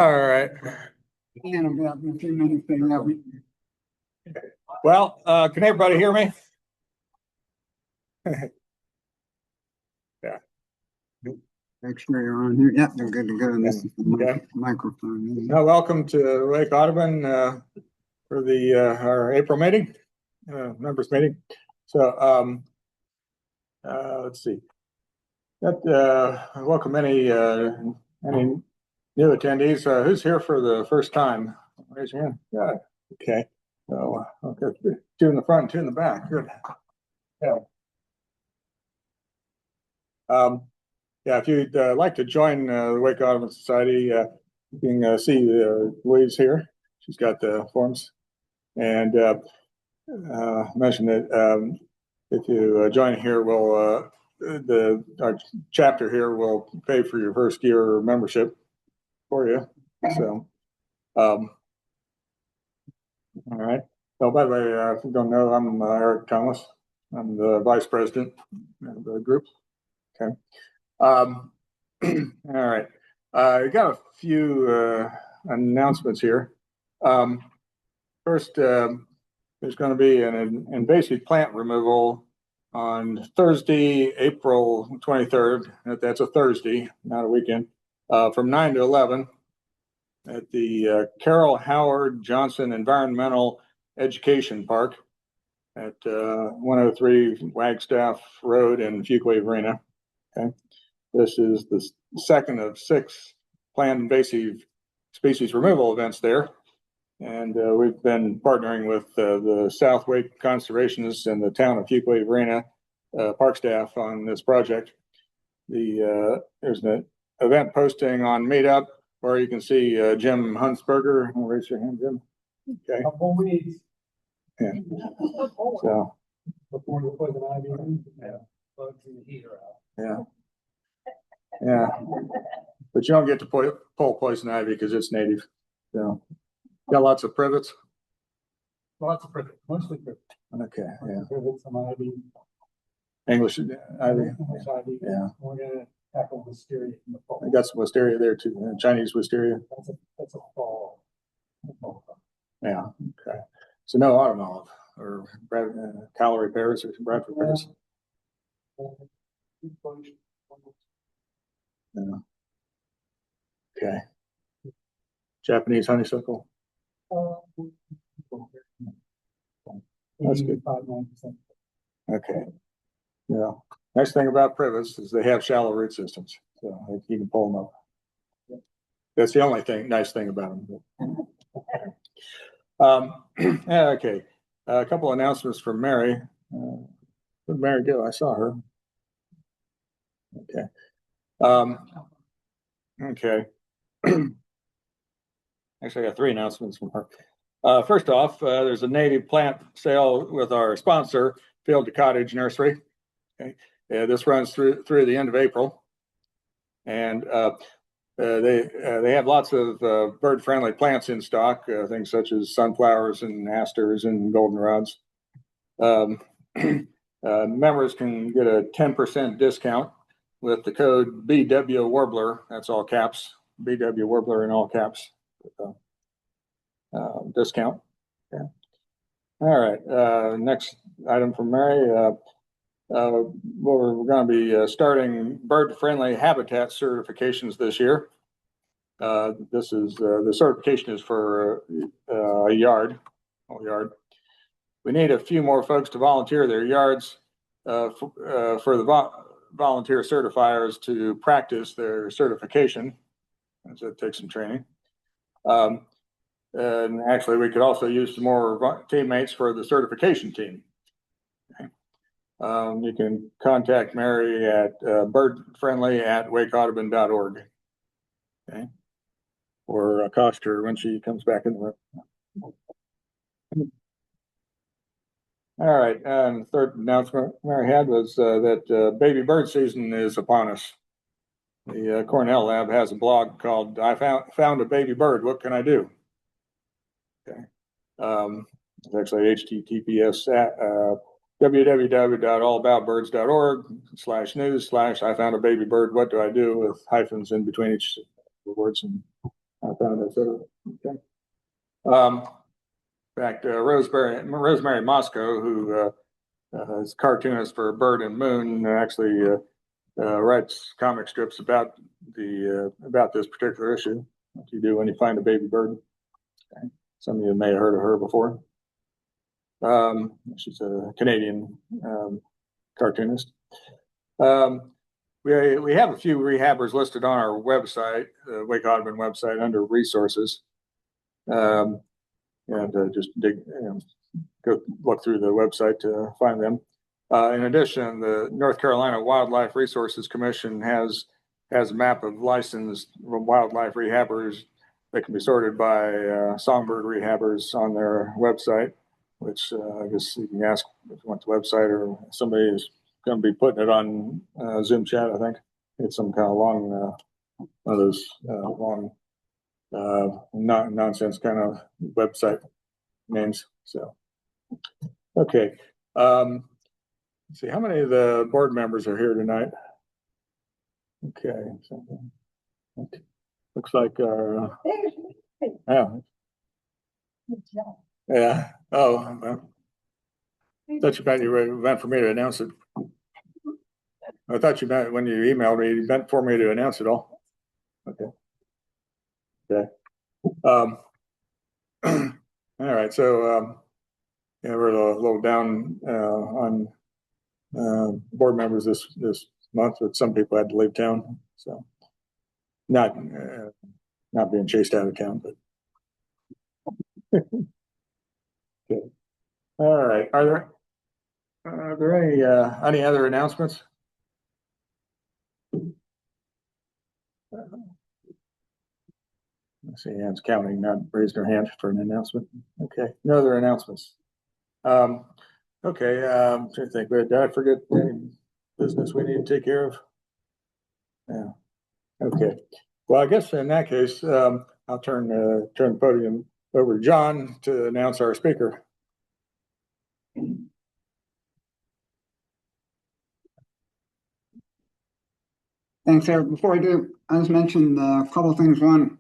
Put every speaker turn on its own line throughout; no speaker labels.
All right.
And about a few minutes they have me.
Well, can everybody hear me? Yeah.
Make sure you're on here. Yep, they're good to go. This is the
Okay.
microphone.
Welcome to Lake Audubon for the our April meeting, members meeting. So let's see. Welcome any new attendees. Who's here for the first time? Raise your hand. Yeah. Okay. So okay, two in the front, two in the back. Good. Yeah. Yeah, if you'd like to join the Wake Audubon Society, you can see Louise here. She's got the forms. And mention that if you join here, our chapter here will pay for your first year membership for you. So, all right. Oh, by the way, if you don't know, I'm Eric Thomas. I'm the vice president of the group. Okay. All right. I got a few announcements here. First, there's going to be an invasive plant removal on Thursday, April 23rd. That's a Thursday, not a weekend, from 9 to 11 at the Carol Howard Johnson Environmental Education Park at 103 Wagstaff Road in Fuquay Arena. Okay. This is the second of 6 planned invasive species removal events there. And we've been partnering with the South Wake Conservationists and the town of Fuquay Arena park staff on this project. There's an event posting on Meetup where you can see Jim Huntsberger. Raise your hand, Jim. Okay.
Couple weeks.
Yeah. So.
Before the poison ivy. Yeah. Bugs in the heater out.
Yeah. Yeah. But you don't get to pull poison ivy because it's native. So. Got lots of privets.
Lots of privets, mostly privets.
Okay, yeah.
Privets, some ivy.
English ivy.
English ivy.
Yeah.
We're gonna tackle wisteria in the fall.
I got some wisteria there too. Chinese wisteria.
That's a fall.
Yeah. Okay. So no autumn olive or calorie pears or Bradford pears. Yeah. Okay. Japanese honeysuckle. That's good.
9%.
Okay. Yeah. Nice thing about privets is they have shallow root systems, so you can pull them up. That's the only nice thing about them. Okay. A couple announcements from Mary. Where'd Mary go? I saw her. Okay. Okay. Actually, I got 3 announcements from her. First off, there's a native plant sale with our sponsor, Field to Cottage Nursery. Okay, this runs through the end of April, and they have lots of bird-friendly plants in stock, things such as sunflowers and asters and goldenrods. Members can get a 10% discount with the code BW Warbler. That's all caps. BW Warbler in all caps. Discount. Okay. All right. Next item from Mary. We're going to be starting bird-friendly habitat certifications this year. This is the certification is for a whole yard. We need a few more folks to volunteer their yards for the volunteer certifiers to practice their certification. So it takes some training. And actually, we could also use some more teammates for the certification team. Okay. You can contact Mary at birdfriendly@wakeaudubon.org. Okay. Or accost her when she comes back in the room. All right. And the third announcement Mary had was that baby bird season is upon us. The Cornell Lab has a blog called "I found a baby bird. What can I do?" Okay. It's actually https www.allaboutbirds.org/news/I found a baby bird. What do I do? With hyphens in between each words and I found it. Okay. In fact, Rosemary Moscow, who is a cartoonist for Bird and Moon, actually writes comic strips about about this particular issue. What you do when you find a baby bird. Okay. Some of you may have heard of her before. She's a Canadian cartoonist. We have a few rehabbers listed on our website, the Wake Audubon website, under resources. Just go look through the website to find them. In addition, the North Carolina Wildlife Resources Commission has a map of licensed wildlife rehabbers that can be sorted by songbird rehabbers on their website, which I guess you can ask if you want the website, or somebody is going to be putting it on Zoom chat. I think it's some kind of long, one of those long nonsense kind of website names. So, okay. Let's see, how many of the board members are here tonight? Okay. So, looks like yeah. Oh, well, thought you meant for me to announce it. I thought you meant when you emailed me, you meant for me to announce it all. Okay. Okay. All right. So, yeah, we're a little down on board members this month, but some people had to leave town, so not being chased out of town, but okay. All right. Are there any other announcements? Let's see, Ann's counting, not raised her hand for an announcement. Okay, no other announcements. Okay, trying to think, did I forget any business we need to take care of? Yeah. Okay. Well, I guess in that case, I'll turn the podium over to John to announce our speaker.
Thanks, Eric. Before I do, I just mentioned a couple of things. One,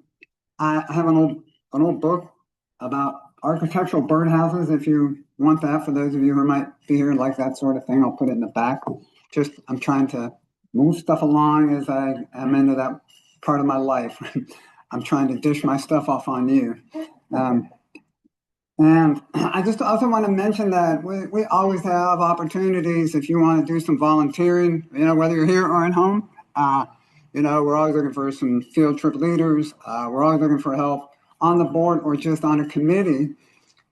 I have an old book about architectural birdhouses. If you want that, for those of you who might be here like that sort of thing, I'll put it in the back. Just I'm trying to move stuff along as I am into that part of my life. I'm trying to dish my stuff off on you. And I just also want to mention that we always have opportunities if you want to do some volunteering, whether you're here or at home. We're always looking for some field trip leaders. We're always looking for help on the board or just on a committee,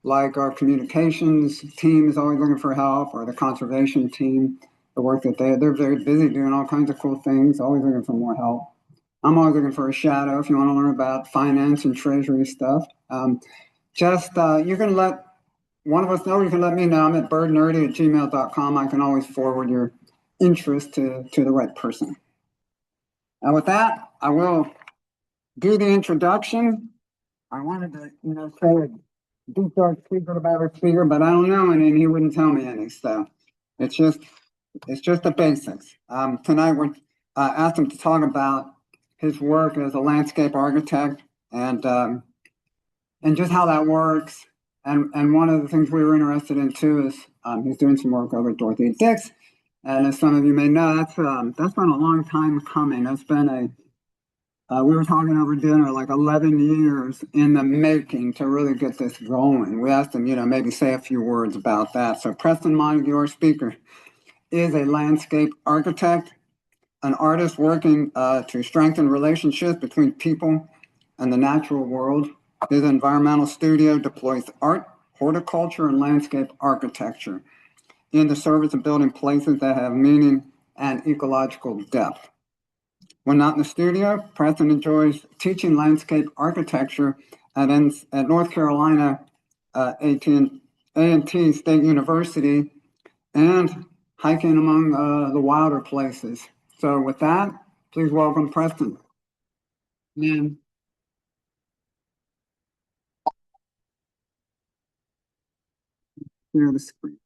like our communications team is always looking for help, or the conservation team, the work that they're very busy doing all kinds of cool things, always looking for more help. I'm always looking for a shadow if you want to learn about finance and treasury stuff. You can let one of us know, you can let me know. I'm at birdnerdy@gmail.com. I can always forward your interest to the right person. And with that, I will do the introduction. I wanted to, say a deep dark secret about our speaker, but I don't know any, and he wouldn't tell me any. So it's just the basics. Tonight we're asked him to talk about his work as a landscape architect and just how that works. And one of the things we were interested in too is he's doing some work over at Dorothy Dix. And as some of you may know, that's been a long time coming. That's been we were talking over dinner, like 11 years in the making to really get this going. We asked him, maybe say a few words about that. So Preston Montague, our speaker, is a landscape architect, an artist working to strengthen relationships between people and the natural world. His environmental studio deploys art, horticulture, and landscape architecture in the service of building places that have meaning and ecological depth. When not in the studio, Preston enjoys teaching landscape architecture at North Carolina A&T State University and hiking among the wilder places. So with that, please welcome Preston. And share the screen.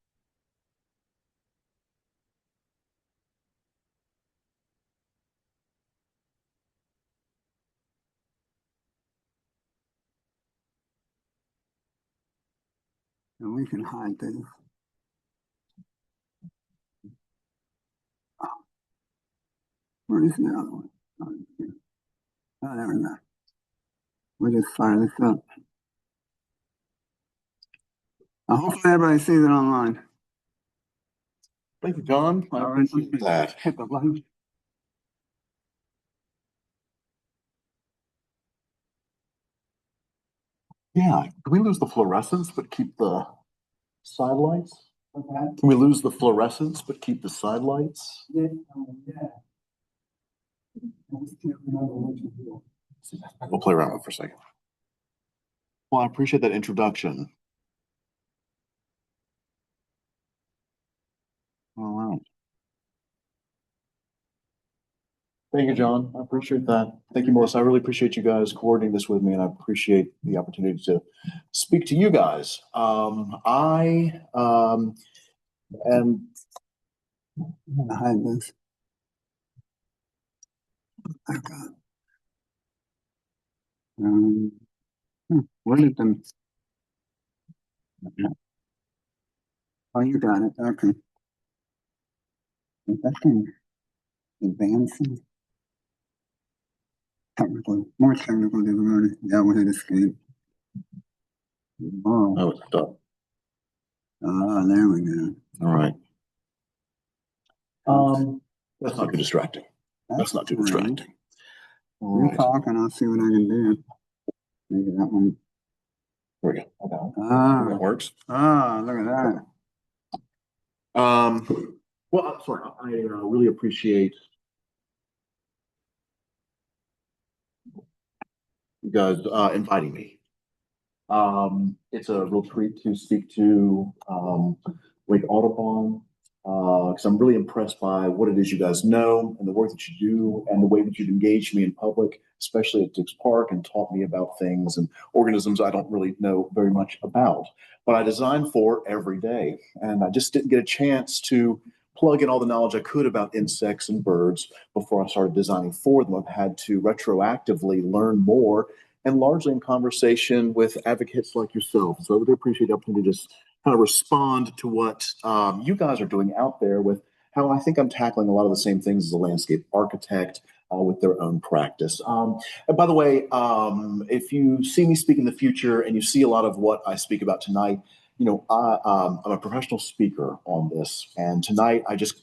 And we can hide this. Where is the other one? Oh, there we go. We'll just fire this up. Hopefully everybody sees it online.
Thank you, John. I appreciate that.
Hit the button.
Yeah, can we lose the fluorescence but keep the side lights?
Okay.
Can we lose the fluorescence but keep the side lights?
Yeah. Yeah.
We'll play around with it for a second. Well, I appreciate that introduction. All right. Thank you, John. I appreciate that. Thank you, Melissa. I really appreciate you guys coordinating this with me, and I appreciate the opportunity to speak to you guys. I am.
I'm gonna hide this. Okay. Where did them? Oh, you got it. Okay. Is that thing advancing? Technical, more technical difficulty. Yeah, we'll hit escape. Oh,
Oh, it's done.
there we go.
All right. That's not too distracting. That's not too
great.
distracting. All
You
right.
talk and I'll see what I can do. Maybe that one.
There we go. Okay.
Ah,
That works.
look at that.
Well, I'm sorry. I really appreciate you guys inviting me. It's a real treat to speak to Lake Audubon because I'm really impressed by what it is you guys know and the work that you do and the way that you've engaged me in public, especially at Dix Park, and taught me about things and organisms I don't really know very much about, but I design for every day. And I just didn't get a chance to plug in all the knowledge I could about insects and birds before I started designing for them. I've had to retroactively learn more, and largely in conversation with advocates like yourself. So I really appreciate the opportunity to just kind of respond to what you guys are doing out there with how I think I'm tackling a lot of the same things as a landscape architect with their own practice. And by the way, if you see me speak in the future and you see a lot of what I speak about tonight, you know, I'm a professional speaker on this. And tonight I just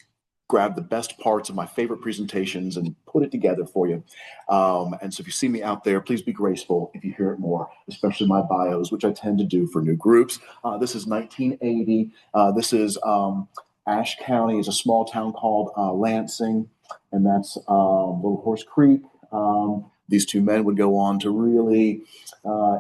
grab the best parts of my favorite presentations and put it together for you. And so if you see me out there, please be graceful if you hear it more, especially my bios, which I tend to do for new groups. This is 1980. This is Ashe County is a small town called Lansing, and that's Little Horse Creek. These two men would go on to really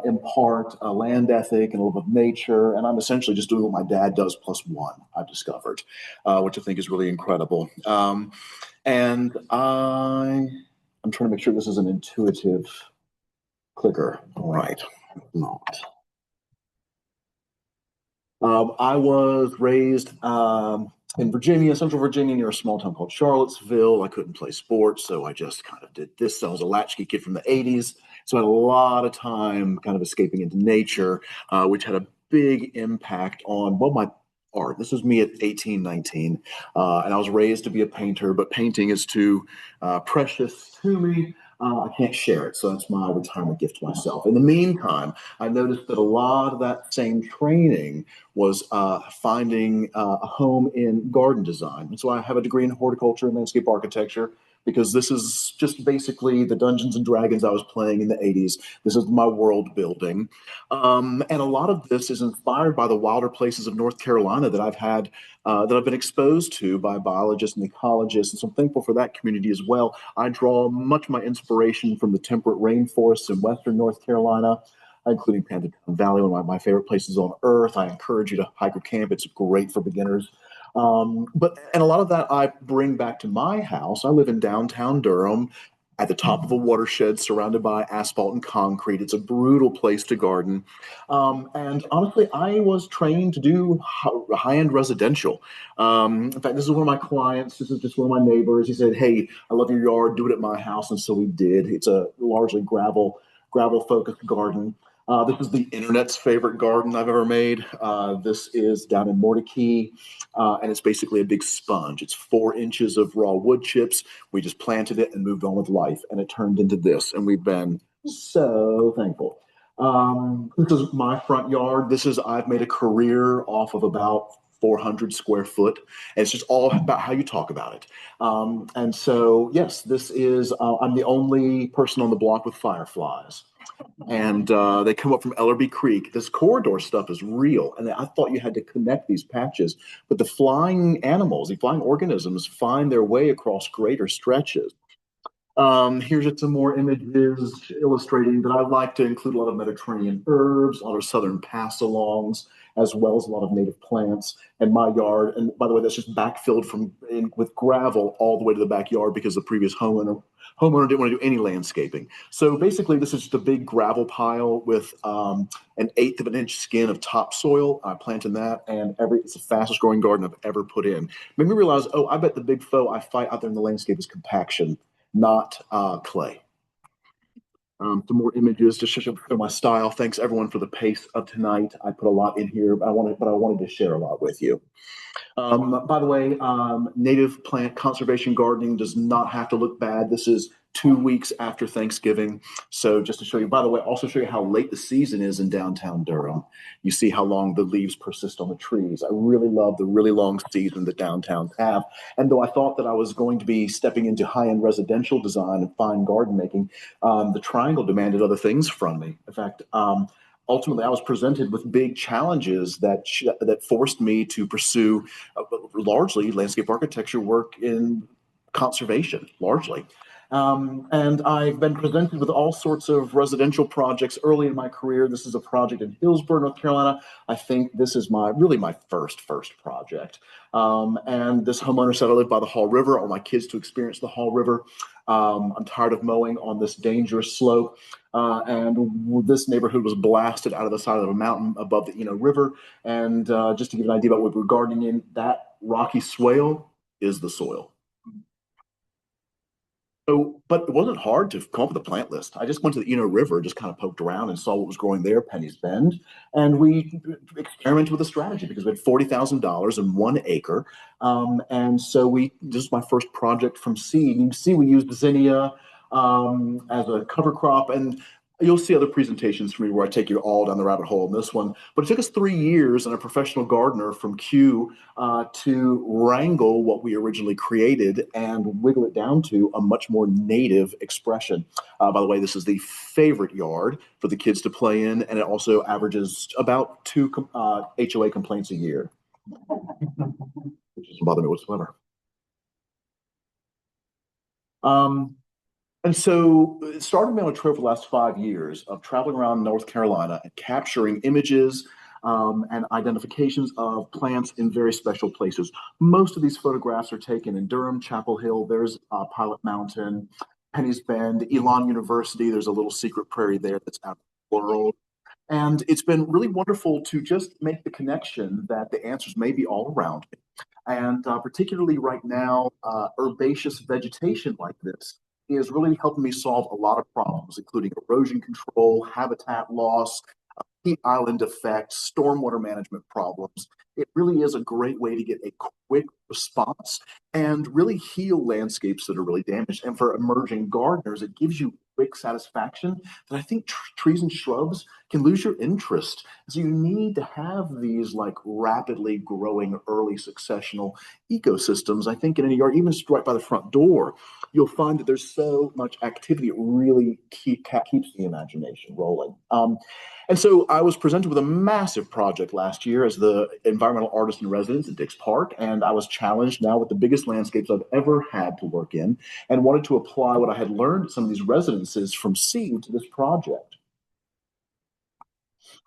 impart a land ethic and a love of nature. And I'm essentially just doing what my dad does plus one, I've discovered, which I think is really incredible. And I'm trying to make sure this is an intuitive clicker. All right. Not. I was raised in Virginia, Central Virginia, near a small town called Charlottesville. I couldn't play sports, so I just kind of did this. I was a latchkey kid from the 80s, so I had a lot of time kind of escaping into nature, which had a big impact on, well, my art. This was me at 18, 19, and I was raised to be a painter, but painting is too precious to me. I can't share it, so that's my retirement gift to myself. In the meantime, I noticed that a lot of that same training was finding a home in garden design. And so I have a degree in horticulture and landscape architecture because this is just basically the Dungeons and Dragons I was playing in the 80s. This is my world building. And a lot of this is inspired by the wilder places of North Carolina that I've had, that I've been exposed to by biologists and ecologists. And so I'm thankful for that community as well. I draw much of my inspiration from the temperate rainforests in Western North Carolina, including Panther Valley, one of my favorite places on earth. I encourage you to hike or camp. It's great for beginners. And a lot of that I bring back to my house. I live in downtown Durham at the top of a watershed surrounded by asphalt and concrete. It's a brutal place to garden. And honestly, I was trained to do high-end residential. In fact, this is one of my clients. This is just one of my neighbors. He said, "Hey, I love your yard. Do it at my house." And so we did. It's a largely gravel gravel focused garden. This is the internet's favorite garden I've ever made. This is down in Mordecai, and it's basically a big sponge. It's 4 inches of raw wood chips. We just planted it and moved on with life, and it turned into this, and we've been so thankful. This is my front yard. I've made a career off of about 400 square foot. And it's just all about how you talk about it. And so, yes, I'm the only person on the block with fireflies. And they come up from Ellerby Creek. This corridor stuff is real. And I thought you had to connect these patches. But the flying animals, the flying organisms find their way across greater stretches. Here's just some more images illustrating that I like to include a lot of Mediterranean herbs, a lot of southern pass-alongs, as well as a lot of native plants in my yard. And by the way, that's just backfilled with gravel all the way to the backyard because the previous homeowner didn't want to do any landscaping. So basically, this is just a big gravel pile with an 1/8 of an inch skin of topsoil. I planted that, and it's the fastest growing garden I've ever put in. Made me realize, I bet the big foe I fight out there in the landscape is compaction, not clay. Some more images to show my style. Thanks everyone for the pace of tonight. I put a lot in here, but I wanted to share a lot with you. By the way, native plant conservation gardening does not have to look bad. This is 2 weeks after Thanksgiving. So just to show you, by the way, also show you how late the season is in downtown Durham. You see how long the leaves persist on the trees. I really love the really long season that downtowns have. And though I thought that I was going to be stepping into high-end residential design and fine garden making, the Triangle demanded other things from me. In fact, ultimately, I was presented with big challenges that forced me to pursue largely landscape architecture work in conservation, largely. And I've been presented with all sorts of residential projects early in my career. This is a project in Hillsborough, North Carolina. I think this is my first project. And this homeowner said I live by the Hall River. I want my kids to experience the Hall River. I'm tired of mowing on this dangerous slope. And this neighborhood was blasted out of the side of a mountain above the Eno River. And just to give you an idea about what we're gardening in, that rocky swale is the soil. So, but it wasn't hard to come up with a plant list. I just went to the Eno River, just kind of poked around and saw what was growing there, Penny's Bend, and we experimented with a strategy because we had $40,000 and 1 acre, and so this is my first project from seed. You can see we used zinnia as a cover crop, and you'll see other presentations from me where I take you all down the rabbit hole in this one. But it took us 3 years and a professional gardener from Kew to wrangle what we originally created and wiggle it down to a much more native expression. By the way, this is the favorite yard for the kids to play in, and it also averages about 2 HOA complaints a year, which doesn't bother me whatsoever. And so it started me on a trip for the last 5 years of traveling around North Carolina and capturing images and identifications of plants in very special places. Most of these photographs are taken in Durham, Chapel Hill. There's Pilot Mountain, Penny's Bend, Elon University. There's a little secret prairie there that's out of the world. And it's been really wonderful to just make the connection that the answers may be all around me. And particularly right now, herbaceous vegetation like this is really helping me solve a lot of problems, including erosion control, habitat loss, heat island effect, stormwater management problems. It really is a great way to get a quick response and really heal landscapes that are really damaged. And for emerging gardeners, it gives you quick satisfaction that I think trees and shrubs can lose your interest. So you need to have these like rapidly growing early successional ecosystems. I think in any yard, even right by the front door, you'll find that there's so much activity. It really keeps the imagination rolling. And so I was presented with a massive project last year as the environmental artist in residence at Dix Park, and I was challenged now with the biggest landscapes I've ever had to work in, and wanted to apply what I had learned at some of these residences from seed to this project.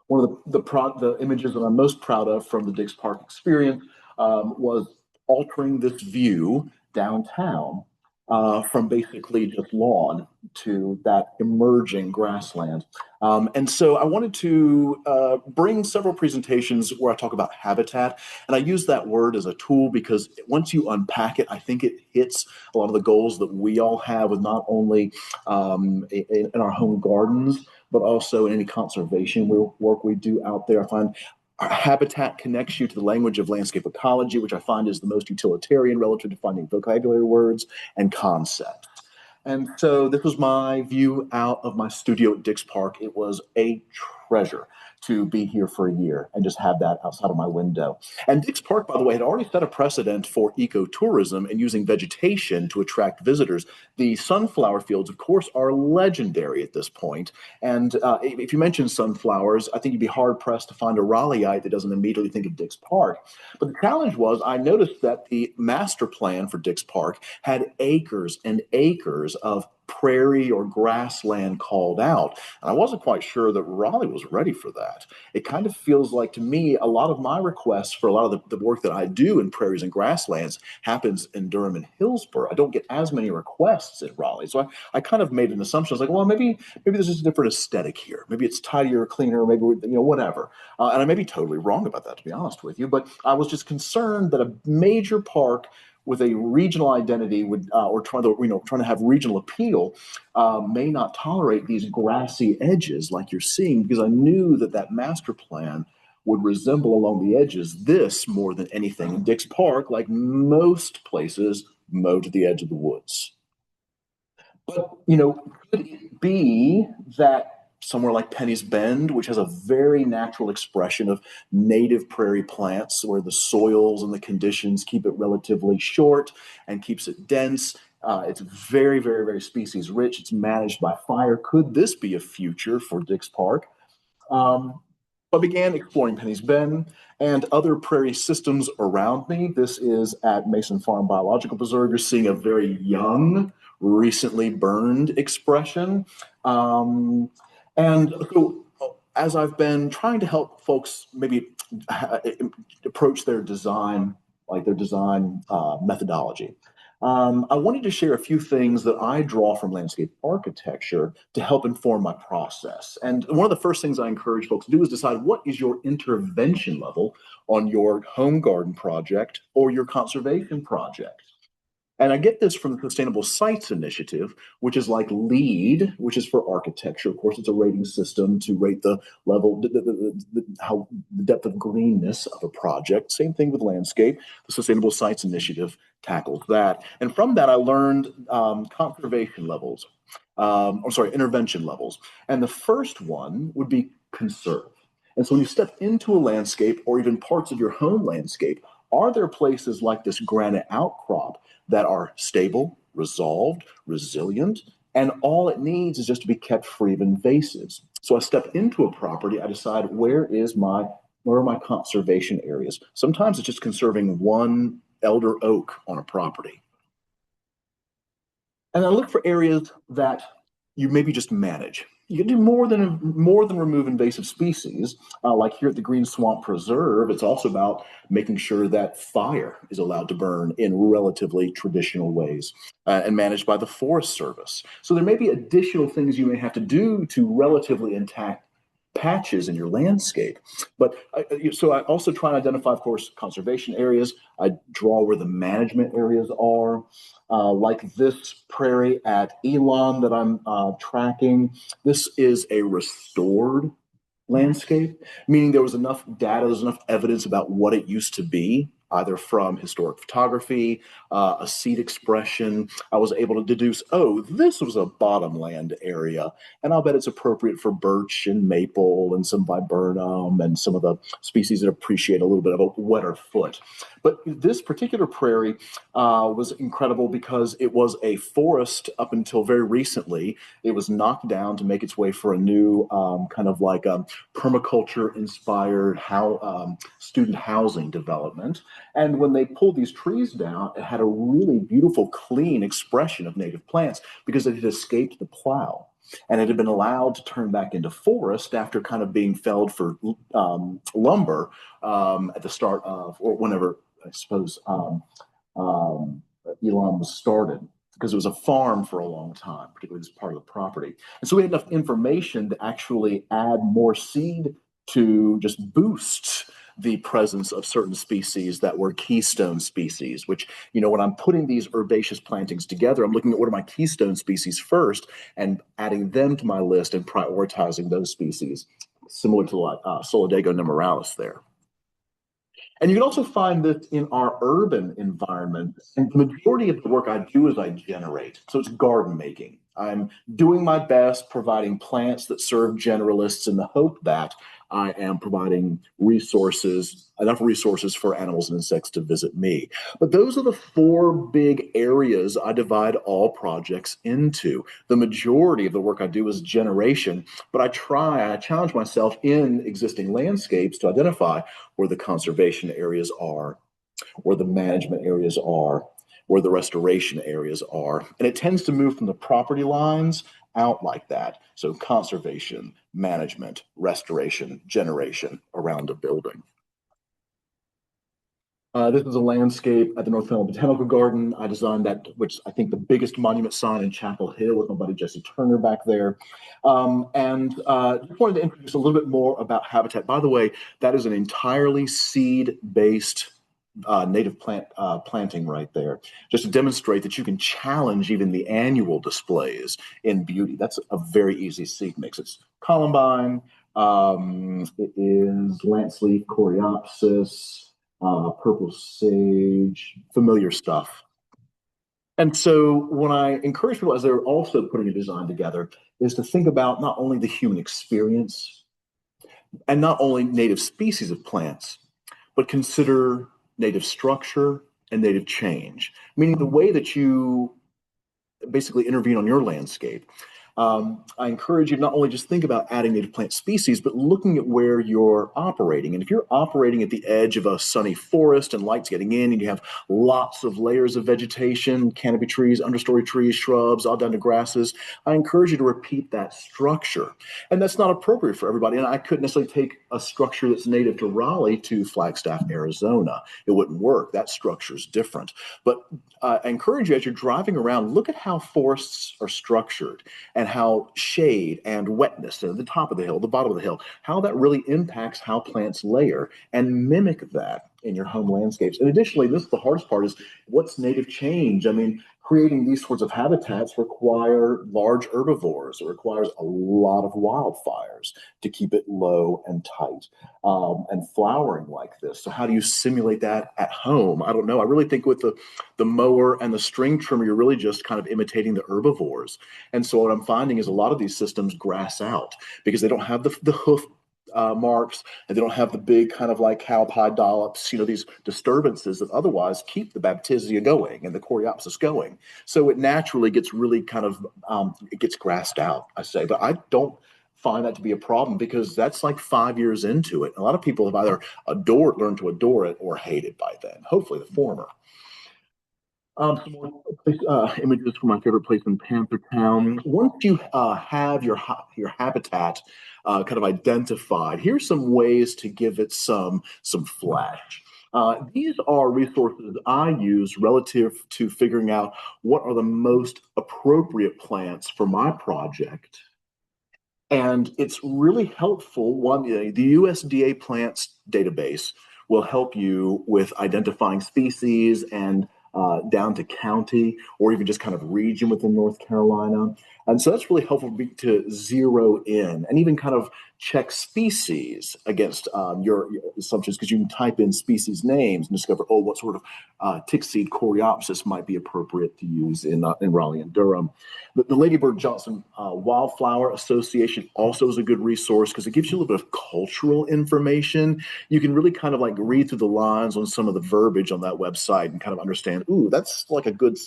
One of the images that I'm most proud of from the Dix Park experience was altering this view downtown from basically just lawn to that emerging grassland. And so I wanted to bring several presentations where I talk about habitat. And I use that word as a tool because once you unpack it, I think it hits a lot of the goals that we all have with not only in our home gardens, but also in any conservation work we do out there. I find our habitat connects you to the language of landscape ecology, which I find is the most utilitarian relative to finding vocabulary words and concepts. And so this was my view out of my studio at Dix Park. It was a treasure to be here for a year and just have that outside of my window. And Dix Park, by the way, had already set a precedent for ecotourism and using vegetation to attract visitors. The sunflower fields, of course, are legendary at this point. And if you mention sunflowers, I think you'd be hard pressed to find a Raleighite that doesn't immediately think of Dix Park. But the challenge was I noticed that the master plan for Dix Park had acres and acres of prairie or grassland called out. And I wasn't quite sure that Raleigh was ready for that. It kind of feels like to me, a lot of my requests for a lot of the work that I do in prairies and grasslands happens in Durham and Hillsborough. I don't get as many requests in Raleigh. So I kind of made an assumption. I was like, well, maybe there's just a different aesthetic here. Maybe it's tidier, cleaner, maybe, whatever. And I may be totally wrong about that, to be honest with you. But I was just concerned that a major park with a regional identity would or trying to have regional appeal may not tolerate these grassy edges like you're seeing, because I knew that master plan would resemble along the edges this more than anything. In Dix Park, like most places, mow to the edge of the woods. But could it be that somewhere like Penny's Bend, which has a very natural expression of native prairie plants where the soils and the conditions keep it relatively short and keeps it dense. It's very, very, very species rich. It's managed by fire. Could this be a future for Dix Park? I began exploring Penny's Bend and other prairie systems around me. This is at Mason Farm Biological Preserve. You're seeing a very young, recently burned expression. And so, as I've been trying to help folks maybe approach their design, methodology, I wanted to share a few things that I draw from landscape architecture to help inform my process. And one of the first things I encourage folks to do is decide what is your intervention level on your home garden project or your conservation project. And I get this from the Sustainable Sites Initiative, which is like LEED, which is for architecture. Of course, it's a rating system to rate the level, the depth of greenness of a project. Same thing with landscape. The Sustainable Sites Initiative tackles that. And from that, I learned conservation levels. Intervention levels. And the first one would be conserve. And so when you step into a landscape or even parts of your home landscape, are there places like this granite outcrop that are stable, resolved, resilient, and all it needs is just to be kept free of invasives? So I step into a property, I decide where are my conservation areas. Sometimes it's just conserving one elder oak on a property. And I look for areas that you maybe just manage. You can do more than remove invasive species. Like here at the Green Swamp Preserve, it's also about making sure that fire is allowed to burn in relatively traditional ways and managed by the Forest Service. So there may be additional things you may have to do to relatively intact patches in your landscape. But so I also try and identify, of course, conservation areas. I draw where the management areas are. Like this prairie at Elon that I'm tracking, this is a restored landscape, meaning there was enough data, there's enough evidence about what it used to be, either from historic photography, a seed expression. I was able to deduce, this was a bottomland area, and I'll bet it's appropriate for birch and maple and some viburnum and some of the species that appreciate a little bit of a wetter foot. But this particular prairie was incredible because it was a forest up until very recently. It was knocked down to make its way for a new kind of like permaculture-inspired student housing development. And when they pulled these trees down, it had a really beautiful, clean expression of native plants because it had escaped the plow. And it had been allowed to turn back into forest after kind of being felled for lumber at the start of, or whenever, I suppose, Elon was started. because it was a farm for a long time, particularly this part of the property. And so we had enough information to actually add more seed to just boost the presence of certain species that were keystone species, which, when I'm putting these herbaceous plantings together, I'm looking at what are my keystone species first and adding them to my list and prioritizing those species, similar to like Solidago nemoralis there. And you can also find this in our urban environment. And the majority of the work I do is I generate. So it's garden making. I'm doing my best providing plants that serve generalists in the hope that I am providing enough resources for animals and insects to visit me. But those are the four big areas I divide all projects into. The majority of the work I do is generation, but I challenge myself in existing landscapes to identify where the conservation areas are, where the management areas are, where the restoration areas are. And it tends to move from the property lines out like that. So conservation, management, restoration, generation around a building. This is a landscape at the North Carolina Botanical Garden. I designed that, which I think the biggest monument sign in Chapel Hill with my buddy Jesse Turner back there. Just wanted to introduce a little bit more about habitat. By the way, that is an entirely seed-based native planting right there, just to demonstrate that you can challenge even the annual displays in beauty. That's a very easy seed mix. It's columbine, it is lance leaf coreopsis, purple sage, familiar stuff. And so when I encourage people as they're also putting a design together is to think about not only the human experience and not only native species of plants, but consider native structure and native change, meaning the way that you basically intervene on your landscape. I encourage you to not only just think about adding native plant species, but looking at where you're operating. And if you're operating at the edge of a sunny forest and light's getting in and you have lots of layers of vegetation, canopy trees, understory trees, shrubs, all down to grasses, I encourage you to repeat that structure. And that's not appropriate for everybody. And I couldn't necessarily take a structure that's native to Raleigh to Flagstaff, Arizona. It wouldn't work. That structure is different. But I encourage you as you're driving around, look at how forests are structured and how shade and wetness at the top of the hill, the bottom of the hill, how that really impacts how plants layer, and mimic that in your home landscapes. And additionally, this is the hardest part, is what's native change? I mean, creating these sorts of habitats require large herbivores. It requires a lot of wildfires to keep it low and tight, and flowering like this. So how do you simulate that at home? I don't know. I really think with the mower and the string trimmer, you're really just kind of imitating the herbivores. And so what I'm finding is a lot of these systems grass out because they don't have the hoof marks, and they don't have the big kind of like cowpie dollops, these disturbances that otherwise keep the baptisia going and the coreopsis going. So it naturally gets really kind of, it gets grassed out, I say. But I don't find that to be a problem because that's like 5 years into it. A lot of people have either learned to adore it or hate it by then, hopefully the former. Some more images from my favorite place in Panthertown. Once you have your habitat kind of identified, here's some ways to give it some flash. These are resources I use relative to figuring out what are the most appropriate plants for my project. And it's really helpful. One, the USDA plants database will help you with identifying species and down to county or even just kind of region within North Carolina. And so that's really helpful to zero in and even kind of check species against your assumptions, because you can type in species names and discover, what sort of tick seed coreopsis might be appropriate to use in Raleigh and Durham. The Lady Bird Johnson Wildflower Association also is a good resource because it gives you a little bit of cultural information. You can really kind of like read through the lines on some of the verbiage on that website and kind of understand, that's like a good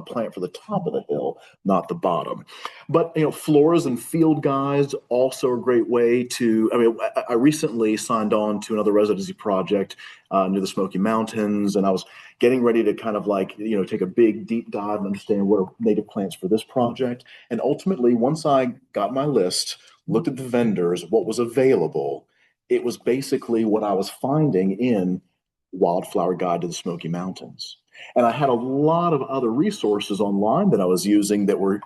plant for the top of the hill, not the bottom. But floras and field guides also a great way to. I recently signed on to another residency project near the Smoky Mountains, and I was getting ready to kind of like take a big deep dive and understand what are native plants for this project. And ultimately, once I got my list, looked at the vendors, what was available, it was basically what I was finding in Wildflower Guide to the Smoky Mountains. And I had a lot of other resources online that I was using that were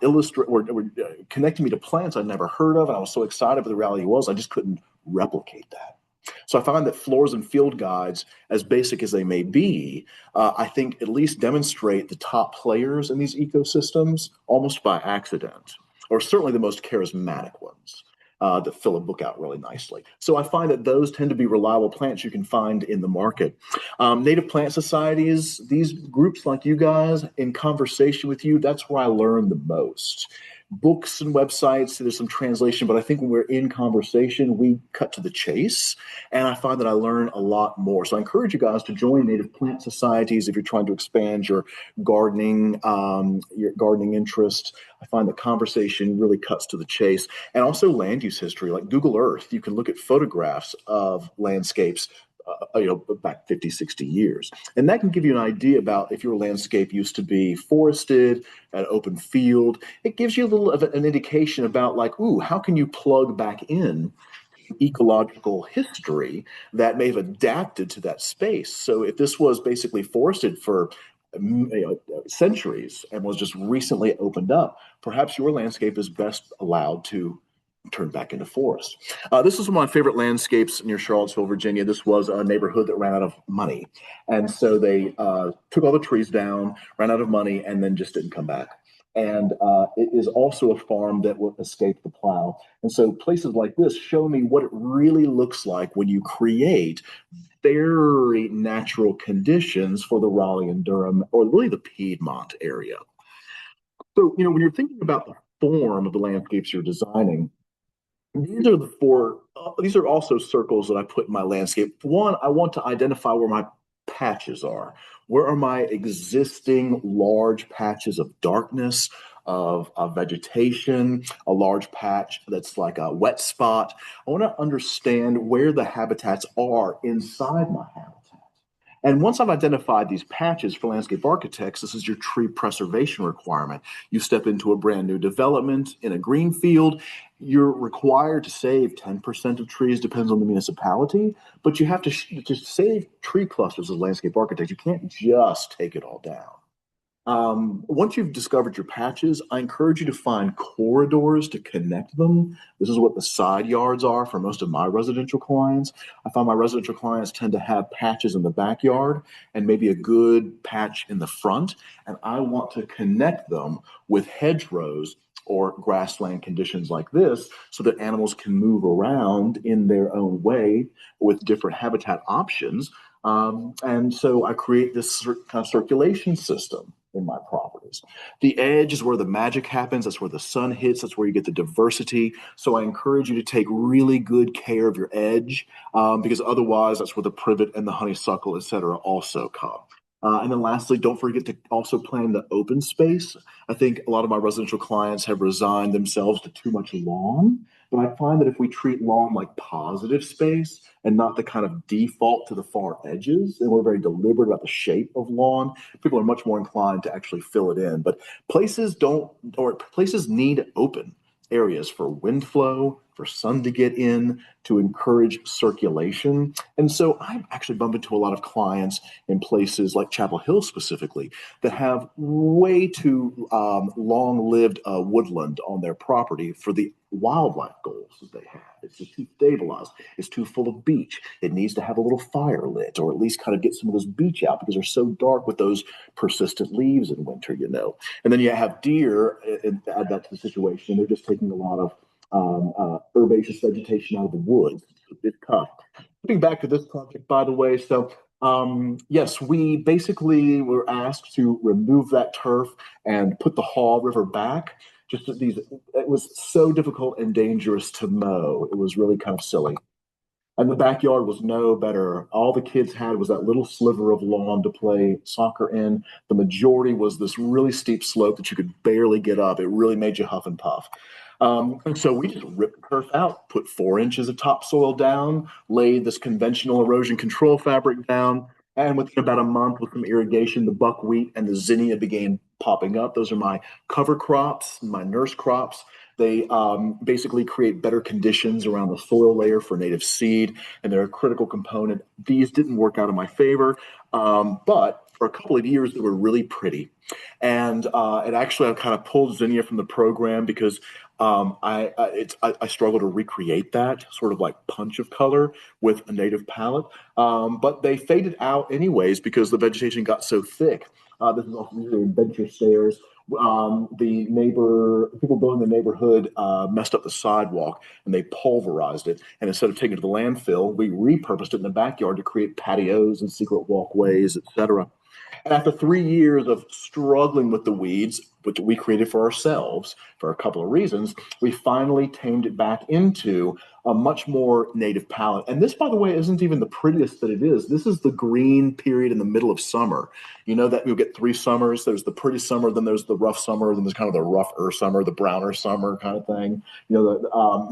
connecting me to plants I'd never heard of. And I was so excited, but the reality was I just couldn't replicate that. So I find that floors and field guides, as basic as they may be, I think at least demonstrate the top players in these ecosystems almost by accident, or certainly the most charismatic ones. That fill a book out really nicely. So I find that those tend to be reliable plants you can find in the market. Native plant societies, these groups like you guys, in conversation with you, that's where I learn the most. Books and websites, there's some translation, but I think when we're in conversation, we cut to the chase, and I find that I learn a lot more. So I encourage you guys to join native plant societies if you're trying to expand your gardening interest. I find that conversation really cuts to the chase, and also land use history, like Google Earth. You can look at photographs of landscapes back 50, 60 years. And that can give you an idea about if your landscape used to be forested, an open field. It gives you a little of an indication about like, ooh, how can you plug back in ecological history that may have adapted to that space. So if this was basically forested for centuries and was just recently opened up, perhaps your landscape is best allowed to turn back into forest. This is one of my favorite landscapes near Charlottesville, Virginia. This was a neighborhood that ran out of money. And so they took all the trees down, ran out of money, and then just didn't come back. And it is also a farm that will escape the plow. And so places like this show me what it really looks like when you create very natural conditions for the Raleigh and Durham, or really the Piedmont area. So, when you're thinking about the form of the landscapes you're designing, these are the four, these are also circles that I put in my landscape. One, I want to identify where my patches are. Where are my existing large patches of darkness, of vegetation, a large patch that's like a wet spot? I want to understand where the habitats are inside my habitat. And once I've identified these patches for landscape architects, this is your tree preservation requirement. You step into a brand new development in a green field, you're required to save 10% of trees, depends on the municipality, but you have to just save tree clusters as a landscape architect. You can't just take it all down. Once you've discovered your patches, I encourage you to find corridors to connect them. This is what the side yards are for most of my residential clients. I find my residential clients tend to have patches in the backyard and maybe a good patch in the front. And I want to connect them with hedgerows or grassland conditions like this so that animals can move around in their own way with different habitat options. And so I create this kind of circulation system in my properties. The edge is where the magic happens. That's where the sun hits. That's where you get the diversity. So I encourage you to take really good care of your edge because otherwise that's where the privet and the honeysuckle, et cetera, also come. And then lastly, don't forget to also plan the open space. I think a lot of my residential clients have resigned themselves to too much lawn, but I find that if we treat lawn like positive space and not the kind of default to the far edges, and we're very deliberate about the shape of lawn, people are much more inclined to actually fill it in. But places need open areas for wind flow, for sun to get in, to encourage circulation. And so I actually bump into a lot of clients in places like Chapel Hill specifically that have way too long-lived woodland on their property for the wildlife goals that they have. It's just too stabilized. It's too full of beech. It needs to have a little fire lit, or at least kind of get some of those beech out because they're so dark with those persistent leaves in winter, And then you have deer, and add that to the situation. They're just taking a lot of herbaceous vegetation out of the woods. It's tough. Looking back to this project, by the way, so yes, we basically were asked to remove that turf and put the Haw River back. It was so difficult and dangerous to mow. It was really kind of silly. And the backyard was no better. All the kids had was that little sliver of lawn to play soccer in. The majority was this really steep slope that you could barely get up. It really made you huff and puff. And so we just ripped the turf out, put 4 inches of topsoil down, laid this conventional erosion control fabric down, and within about a month with some irrigation, the buckwheat and the zinnia began popping up. Those are my cover crops, my nurse crops. They basically create better conditions around the soil layer for native seed, and they're a critical component. These didn't work out in my favor, but for a couple of years that were really pretty. And I kind of pulled Zinnia from the program because I struggle to recreate that sort of like punch of color with a native palette. But they faded out anyways because the vegetation got so thick. This is also usually adventure stairs. People building the neighborhood messed up the sidewalk and they pulverized it. And instead of taking it to the landfill, we repurposed it in the backyard to create patios and secret walkways, etc. And after 3 years of struggling with the weeds, which we created for ourselves for a couple of reasons, we finally tamed it back into a much more native palette. And this, by the way, isn't even the prettiest that it is. This is the green period in the middle of summer. You know that you'll get 3 summers. There's the pretty summer, then there's the rough summer, then there's kind of the rougher summer, the browner summer kind of thing.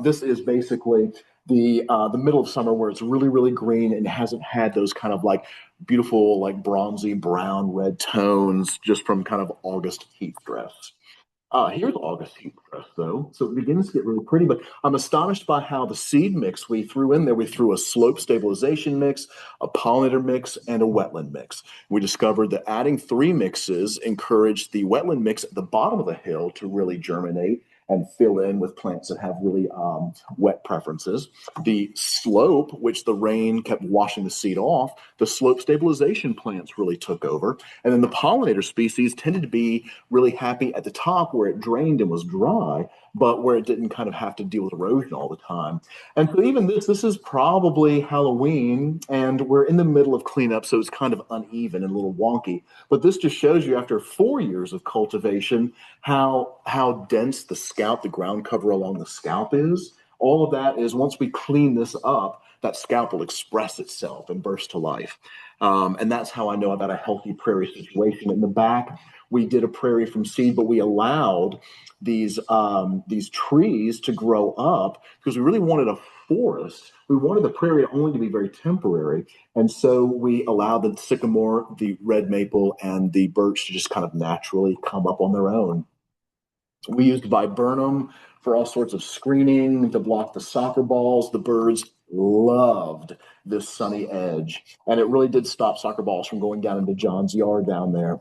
This is basically the middle of summer where it's really, really green and hasn't had those kind of like beautiful, like bronzy brown red tones just from kind of August heat stress. Here's August heat stress, though. So it begins to get really pretty, but I'm astonished by how the seed mix we threw in there. We threw a slope stabilization mix, a pollinator mix, and a wetland mix. We discovered that adding 3 mixes encouraged the wetland mix at the bottom of the hill to really germinate and fill in with plants that have really wet preferences. The slope, which the rain kept washing the seed off, the slope stabilization plants really took over. And then the pollinator species tended to be really happy at the top where it drained and was dry, but where it didn't kind of have to deal with erosion all the time. And so even this is probably Halloween, and we're in the middle of cleanup, so it's kind of uneven and a little wonky. But this just shows you after 4 years of cultivation how dense the scalp, the ground cover along the scalp is. All of that is once we clean this up, that scalp will express itself and burst to life. And that's how I know about a healthy prairie situation. In the back, we did a prairie from seed, but we allowed these trees to grow up because we really wanted a forest. We wanted the prairie only to be very temporary. And so we allowed the sycamore, the red maple, and the birch to just kind of naturally come up on their own. We used viburnum for all sorts of screening to block the soccer balls. The birds loved this sunny edge, and it really did stop soccer balls from going down into John's yard down there.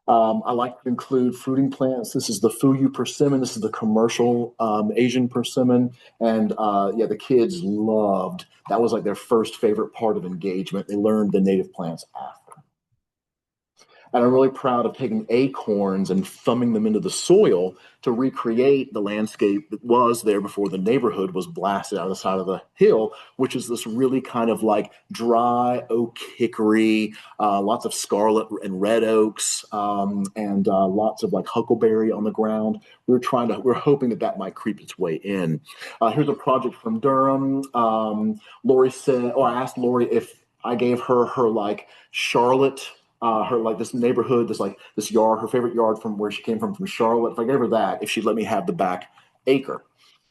I like to include fruiting plants. This is the Fuyu persimmon. This is the commercial Asian persimmon. And the kids loved, that was like their first favorite part of engagement. They learned the native plants after. And I'm really proud of taking acorns and thumbing them into the soil to recreate the landscape that was there before the neighborhood was blasted out of the side of the hill, which is this really kind of like dry oak hickory, lots of scarlet and red oaks, and lots of like huckleberry on the ground. We're hoping that might creep its way in. Here's a project from Durham. I asked Lori if I gave her like Charlotte, her like this neighborhood, this yard, her favorite yard from where she came from Charlotte. If I gave her that, if she'd let me have the back acre,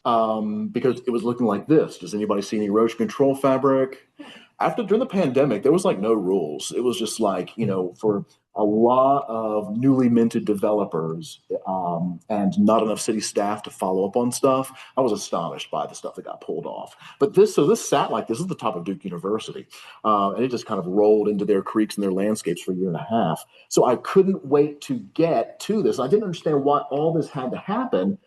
because it was looking like this. Does anybody see any erosion control fabric? During the pandemic, there was like no rules. It was just like, for a lot of newly minted developers and not enough city staff to follow up on stuff. I was astonished by the stuff that got pulled off. But this sat like this is the top of Duke University, and it just kind of rolled into their creeks and their landscapes for a year and a half. So I couldn't wait to get to this. I didn't understand why all this had to happen.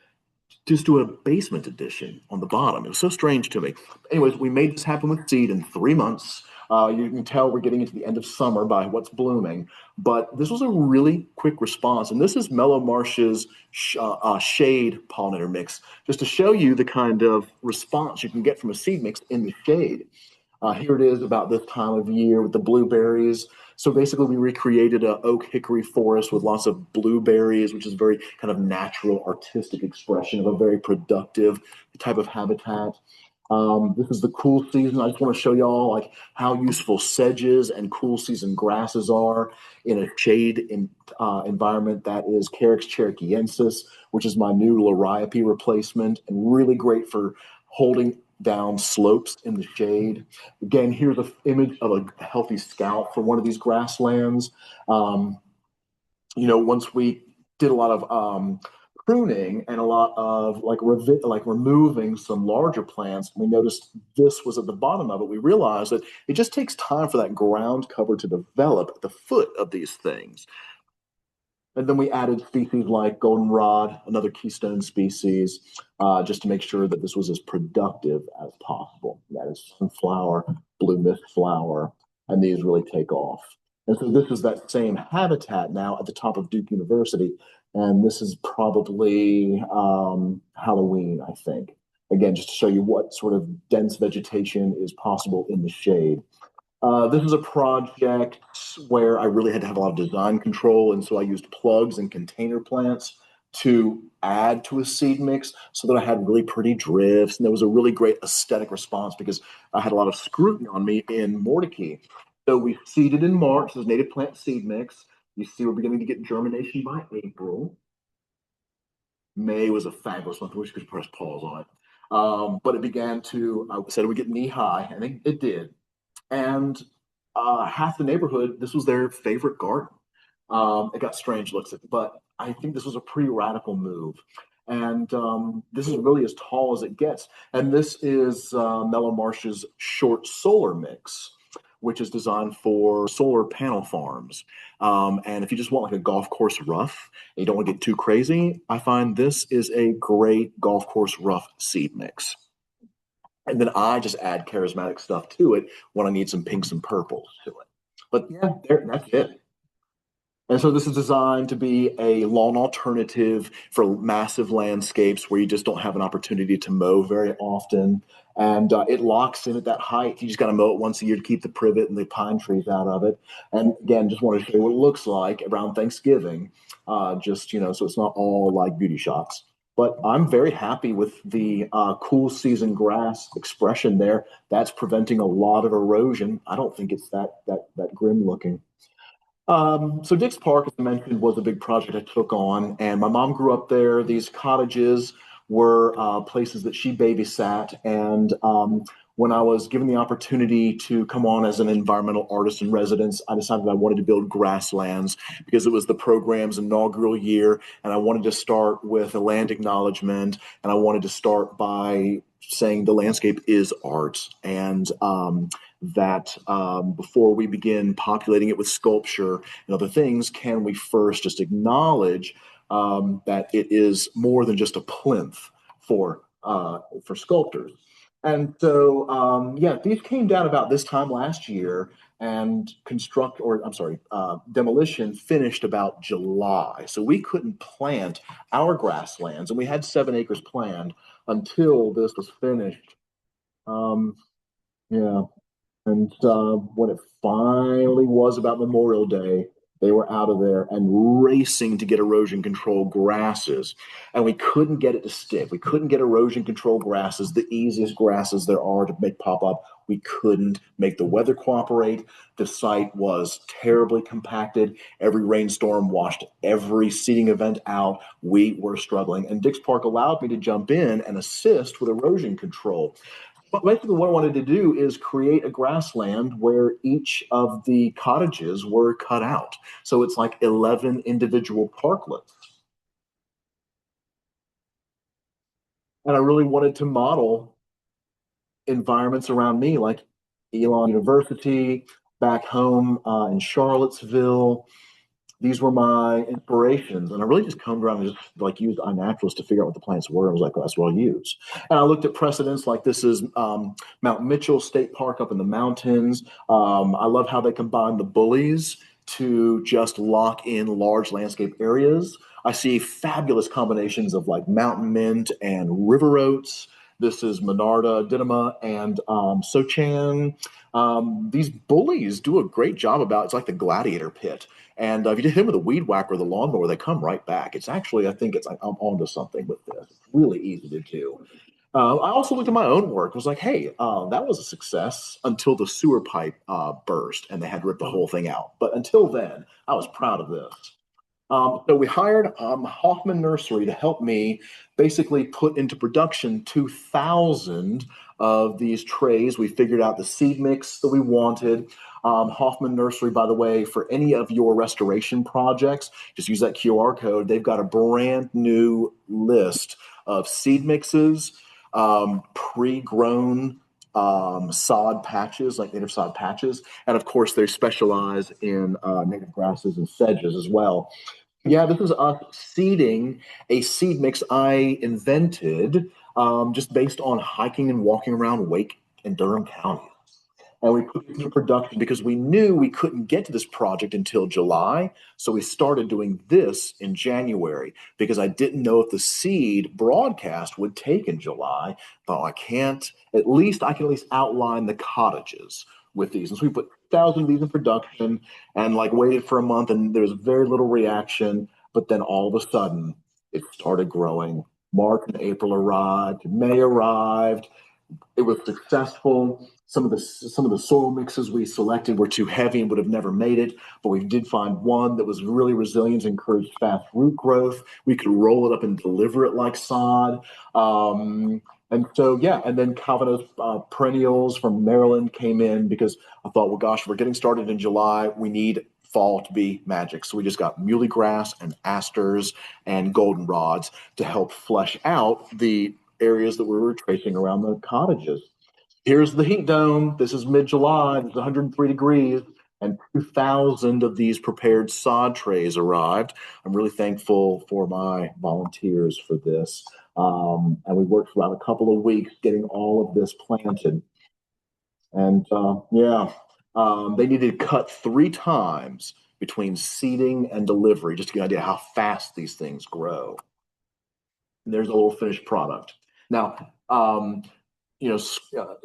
Just do a basement edition on the bottom. It was so strange to me. Anyways, we made this happen with seed in 3 months. You can tell we're getting into the end of summer by what's blooming, but this was a really quick response. And this is Mellow Marsh's shade pollinator mix, just to show you the kind of response you can get from a seed mix in the shade. Here it is about this time of year with the blueberries. So basically we recreated an oak hickory forest with lots of blueberries, which is very kind of natural, artistic expression of a very productive type of habitat. This is the cool season. I just want to show y'all like how useful sedges and cool season grasses are in a shade environment. That is Carex cherokeensis, which is my new liriope replacement, and really great for holding down slopes in the shade. Again, here's an image of a healthy scalp for one of these grasslands. Once we did a lot of pruning and a lot of like removing some larger plants. We noticed this was at the bottom of it. We realized that it just takes time for that ground cover to develop at the foot of these things. And then we added species like goldenrod, another keystone species, just to make sure that this was as productive as possible. That is sunflower, blue mist flower, and these really take off. And so this is that same habitat now at the top of Duke University. And this is probably Halloween, I think. Again, just to show you what sort of dense vegetation is possible in the shade. This is a project where I really had to have a lot of design control. And so I used plugs and container plants to add to a seed mix so that I had really pretty drifts. And there was a really great aesthetic response because I had a lot of scrutiny on me in Mordecai. So we seeded in March, this native plant seed mix. You see we're beginning to get germination by April. May was a fabulous month. I wish you could press pause on it. But it began to, I said it would get knee high, and it did. And half the neighborhood, this was their favorite garden. It got strange looks, but I think this was a pretty radical move. And this is really as tall as it gets. And this is Mellow Marsh's short solar mix, which is designed for solar panel farms. And if you just want like a golf course rough, and you don't want to get too crazy, I find this is a great golf course rough seed mix. And then I just add charismatic stuff to it when I need some pinks and purples to it. But yeah, that's it. And so this is designed to be a lawn alternative for massive landscapes where you just don't have an opportunity to mow very often. And it locks in at that height. You just got to mow it once a year to keep the privet and the pine trees out of it. And again, just want to show you what it looks like around Thanksgiving, just, so it's not all like beauty shots. But I'm very happy with the cool season grass expression there. That's preventing a lot of erosion. I don't think it's that grim looking. So Dix Park, as I mentioned, was a big project I took on, and my mom grew up there. These cottages were places that she babysat, and when I was given the opportunity to come on as an environmental artist in residence, I decided I wanted to build grasslands because it was the program's inaugural year, and I wanted to start with a land acknowledgement, and I wanted to start by saying the landscape is art, and that before we begin populating it with sculpture and other things, can we first just acknowledge that it is more than just a plinth for sculptors. And so, these came down about this time last year, and demolition finished about July. So we couldn't plant our grasslands, and we had 7 acres planned until this was finished. Yeah. And when it finally was about Memorial Day, they were out of there and racing to get erosion control grasses. And we couldn't get it to stick. We couldn't get erosion control grasses, the easiest grasses there are to make pop up. We couldn't make the weather cooperate. The site was terribly compacted. Every rainstorm washed every seeding event out. We were struggling. And Dix Park allowed me to jump in and assist with erosion control. But basically, what I wanted to do is create a grassland where each of the cottages were cut out. So it's like 11 individual parklets. And I really wanted to model environments around me, like Elon University, back home in Charlottesville. These were my inspirations. And I really just come around and just like used iNaturalist to figure out what the plants were. I was like, oh, that's what I'll use. And I looked at precedents like this is Mount Mitchell State Park up in the mountains. I love how they combine the bullies to just lock in large landscape areas. I see fabulous combinations of like mountain mint and river oats. This is Monarda, Didyma, and Sochan. These bullies do a great job about it's like the gladiator pit. And if you hit them with a weed whacker or the lawnmower, they come right back. It's actually, I think I'm onto something with this. It's really easy to do. I also looked at my own work. I was like, hey, that was a success until the sewer pipe burst and they had to rip the whole thing out. But until then, I was proud of this. So we hired Hoffman Nursery to help me basically put into production 2,000 of these trays. We figured out the seed mix that we wanted. Hoffman Nursery, by the way, for any of your restoration projects, just use that QR code. They've got a brand new list of seed mixes, pre-grown sod patches, like native sod patches. And of course, they specialize in native grasses and sedges as well. Yeah, this is us seeding a seed mix I invented just based on hiking and walking around Wake and Durham County. And we put it into production because we knew we couldn't get to this project until July. So we started doing this in January because I didn't know if the seed broadcast would take in July. Thought I can at least outline the cottages with these. And so we put 1,000 of these in production and like waited for a month, and there was very little reaction. But then all of a sudden it started growing. March and April arrived, May arrived. It was successful. Some of the soil mixes we selected were too heavy and would have never made it, but we did find one that was really resilient, encouraged fast root growth. We could roll it up and deliver it like sod. And so, yeah, and then Calvino's perennials from Maryland came in because I thought, well, gosh, we're getting started in July. We need fall to be magic. So we just got muley grass and asters and goldenrods to help flesh out the areas that we were tracing around the cottages. Here's the heat dome. This is mid-July. It's 103 degrees, and 2,000 of these prepared sod trays arrived. I'm really thankful for my volunteers for this. And we worked for about a couple of weeks getting all of this planted. And they needed to cut 3 times between seeding and delivery, just to get an idea how fast these things grow. And there's a little finished product. Now,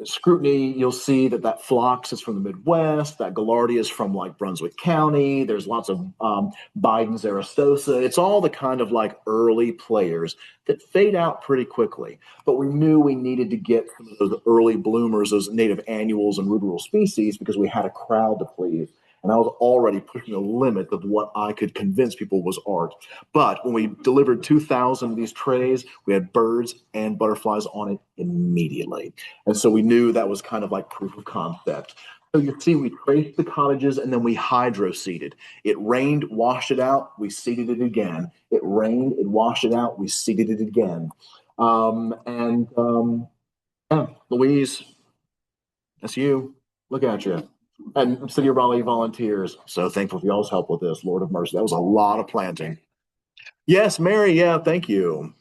scrutiny, you'll see that phlox is from the Midwest, that gaillardia is from like Brunswick County. There's lots of Biden's Aristosa. It's all the kind of like early players that fade out pretty quickly. But we knew we needed to get some of those early bloomers, those native annuals and ruderal species, because we had a crowd to please. And I was already pushing the limit of what I could convince people was art. But when we delivered 2,000 of these trays, we had birds and butterflies on it immediately. And so we knew that was kind of like proof of concept. So you see, we traced the cottages and then we hydro-seeded. It rained, washed it out, we seeded it again. It rained, it washed it out, we seeded it again. Louise, that's you. Look at you. And City of Raleigh volunteers. So thankful for y'all's help with this. Lord of mercy. That was a lot of planting. Yes, Mary. Yeah, thank you.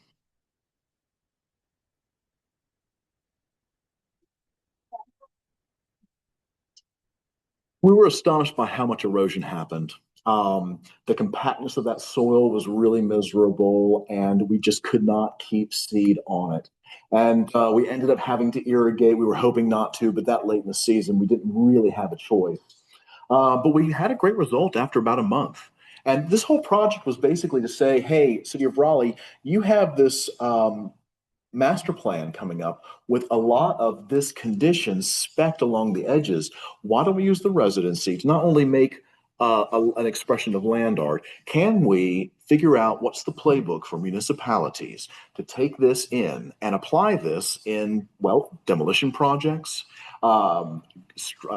We were astonished by how much erosion happened. The compactness of that soil was really miserable, and we just could not keep seed on it. And we ended up having to irrigate. We were hoping not to, but that late in the season, we didn't really have a choice. But we had a great result after about a month. And this whole project was basically to say, hey, City of Raleigh, you have this master plan coming up with a lot of this condition specked along the edges. Why don't we use the residency to not only make an expression of land art, can we figure out what's the playbook for municipalities to take this in and apply this in, well, demolition projects,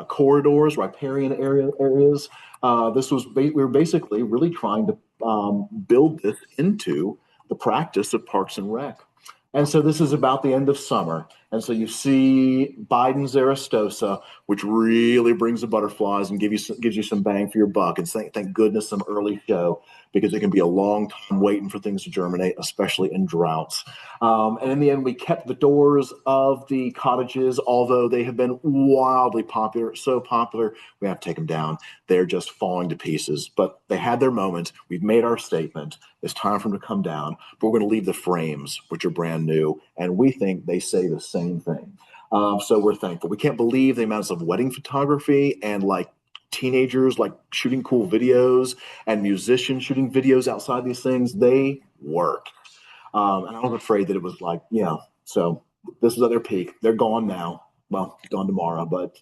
corridors, riparian areas. We were basically really trying to build this into the practice of Parks and Rec. And so this is about the end of summer. And so you see Biden's Aristosa, which really brings the butterflies and gives you some bang for your buck. And thank goodness some early show, because it can be a long time waiting for things to germinate, especially in droughts. And in the end, we kept the doors of the cottages, although they have been wildly popular, so popular, we have to take them down. They're just falling to pieces, but they had their moment. We've made our statement. It's time for them to come down, but we're going to leave the frames, which are brand new, and we think they say the same thing. So we're thankful. We can't believe the amounts of wedding photography and like teenagers like shooting cool videos and musicians shooting videos outside these things. They work. And I was afraid that it was like, so this is at their peak. They're gone now. Well, gone tomorrow, but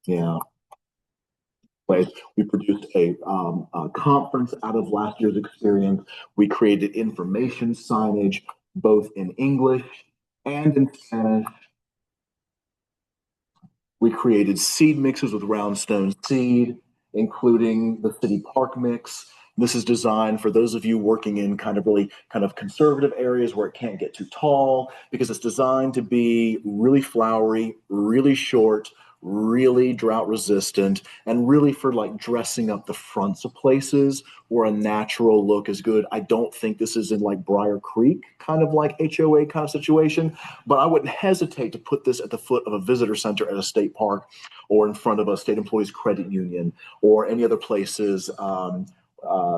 yeah. We produced a conference out of last year's experience. We created information signage, both in English And in Spanish, we created seed mixes with round stone seed, including the city park mix. This is designed for those of you working in really kind of conservative areas where it can't get too tall, because it's designed to be really flowery, really short, really drought resistant, and really for like dressing up the fronts of places where a natural look is good. I don't think this is in like Briar Creek, kind of like HOA kind of situation, but I wouldn't hesitate to put this at the foot of a visitor center at a state park, or in front of a state employees credit union, or any other places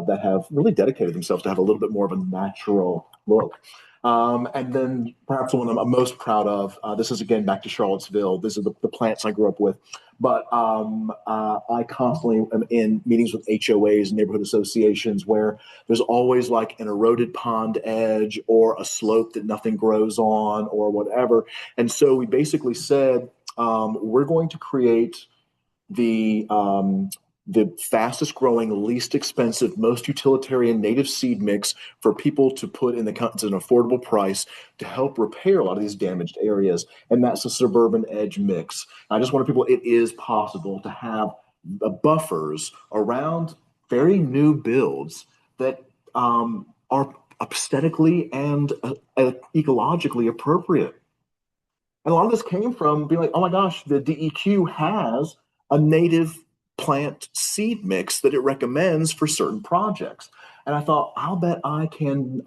that have really dedicated themselves to have a little bit more of a natural look. And then perhaps the one I'm most proud of, this is again back to Charlottesville. This is the plants I grew up with. But I constantly am in meetings with HOAs, neighborhood associations, where there's always like an eroded pond edge or a slope that nothing grows on or whatever. And so we basically said, we're going to create the the fastest growing, least expensive, most utilitarian native seed mix for people to put in at an affordable price to help repair a lot of these damaged areas. And that's the suburban edge mix. I just want people, it is possible to have buffers around very new builds that are aesthetically and ecologically appropriate. And a lot of this came from being like, oh my gosh, the DEQ has a native plant seed mix that it recommends for certain projects. And I thought, I'll bet I can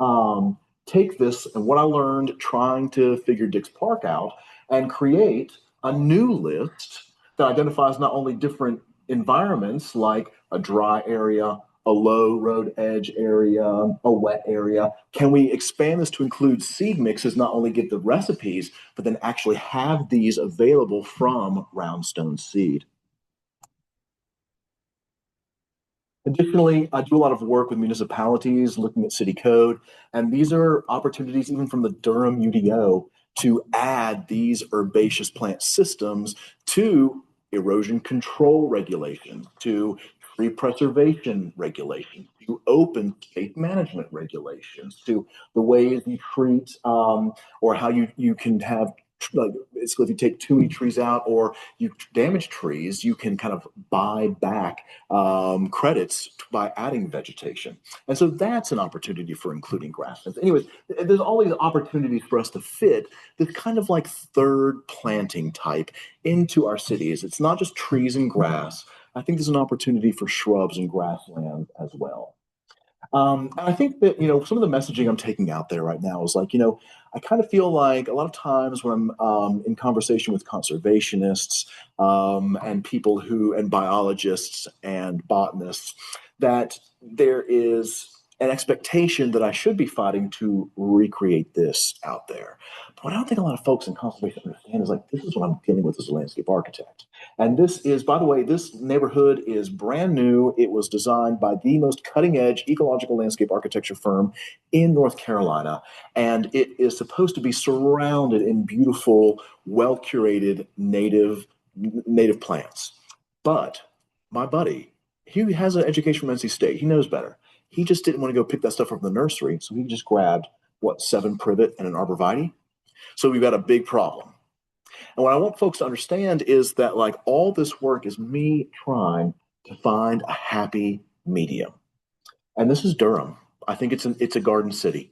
take this and what I learned trying to figure Dick's Park out and create a new list that identifies not only different environments like a dry area, a low road edge area, a wet area. Can we expand this to include seed mixes, not only get the recipes, but then actually have these available from Roundstone Seed? Additionally, I do a lot of work with municipalities looking at city code, and these are opportunities even from the Durham UDO to add these herbaceous plant systems to erosion control regulations, to tree preservation regulations, to open space management regulations, to the ways you treat or how you can have like basically if you take too many trees out or you damage trees, you can kind of buy back credits by adding vegetation. And so that's an opportunity for including grasslands. Anyways, there's always opportunities for us to fit this kind of like third planting type into our cities. It's not just trees and grass. I think there's an opportunity for shrubs and grassland as well. And I think that, some of the messaging I'm taking out there right now is like, I kind of feel like a lot of times when I'm in conversation with conservationists and people and biologists and botanists, that there is an expectation that I should be fighting to recreate this out there. But what I don't think a lot of folks in conservation understand is like, this is what I'm dealing with as a landscape architect. And this is, by the way, this neighborhood is brand new. It was designed by the most cutting edge ecological landscape architecture firm in North Carolina. And it is supposed to be surrounded in beautiful, well curated native plants. But my buddy, he has an education from NC State. He knows better. He just didn't want to go pick that stuff up from the nursery. So he just grabbed, 7 privet and an arborvitae. So we've got a big problem. And what I want folks to understand is that like all this work is me trying to find a happy medium. And this is Durham. I think it's a garden city.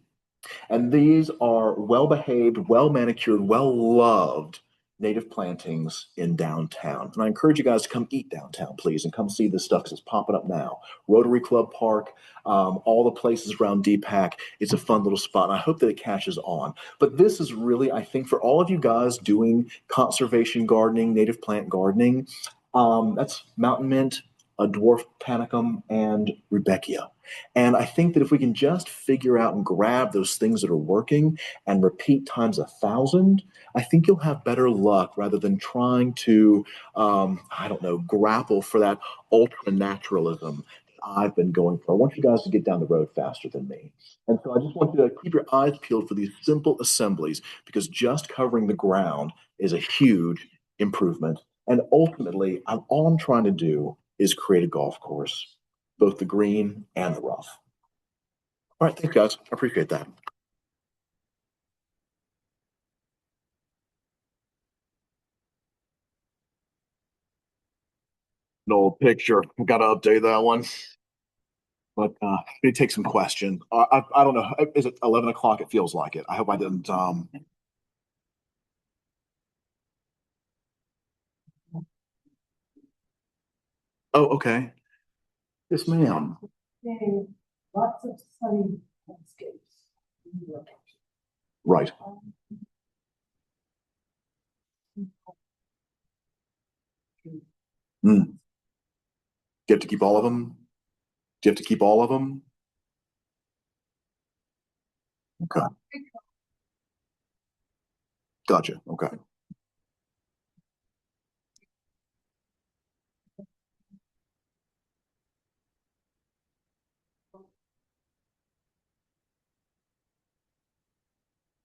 And these are well behaved, well manicured, well loved native plantings in downtown. And I encourage you guys to come eat downtown, please, and come see this stuff because it's popping up now. Rotary Club Park, all the places around DPAC. It's a fun little spot. And I hope that it catches on. But this is really, I think, for all of you guys doing conservation gardening, native plant gardening, that's mountain mint, a dwarf panicum, and rudbeckia. And I think that if we can just figure out and grab those things that are working and repeat times 1,000, I think you'll have better luck rather than trying to, grapple for that ultra naturalism I've been going for. I want you guys to get down the road faster than me. And so I just want you to keep your eyes peeled for these simple assemblies because just covering the ground is a huge improvement. And ultimately, all I'm trying to do is create a golf course, both the green and the rough. All right, thanks, guys. I appreciate that. an old picture. I got to update that one. But it takes some question. I don't know. Is it 11 o'clock? It feels like it. I hope I didn't. Oh, okay. Yes, ma'am.
Okay, lots of sunny landscapes.
Right. Mm. Do you have to keep all of them? Do you have to keep all of them? Okay. Gotcha. Okay.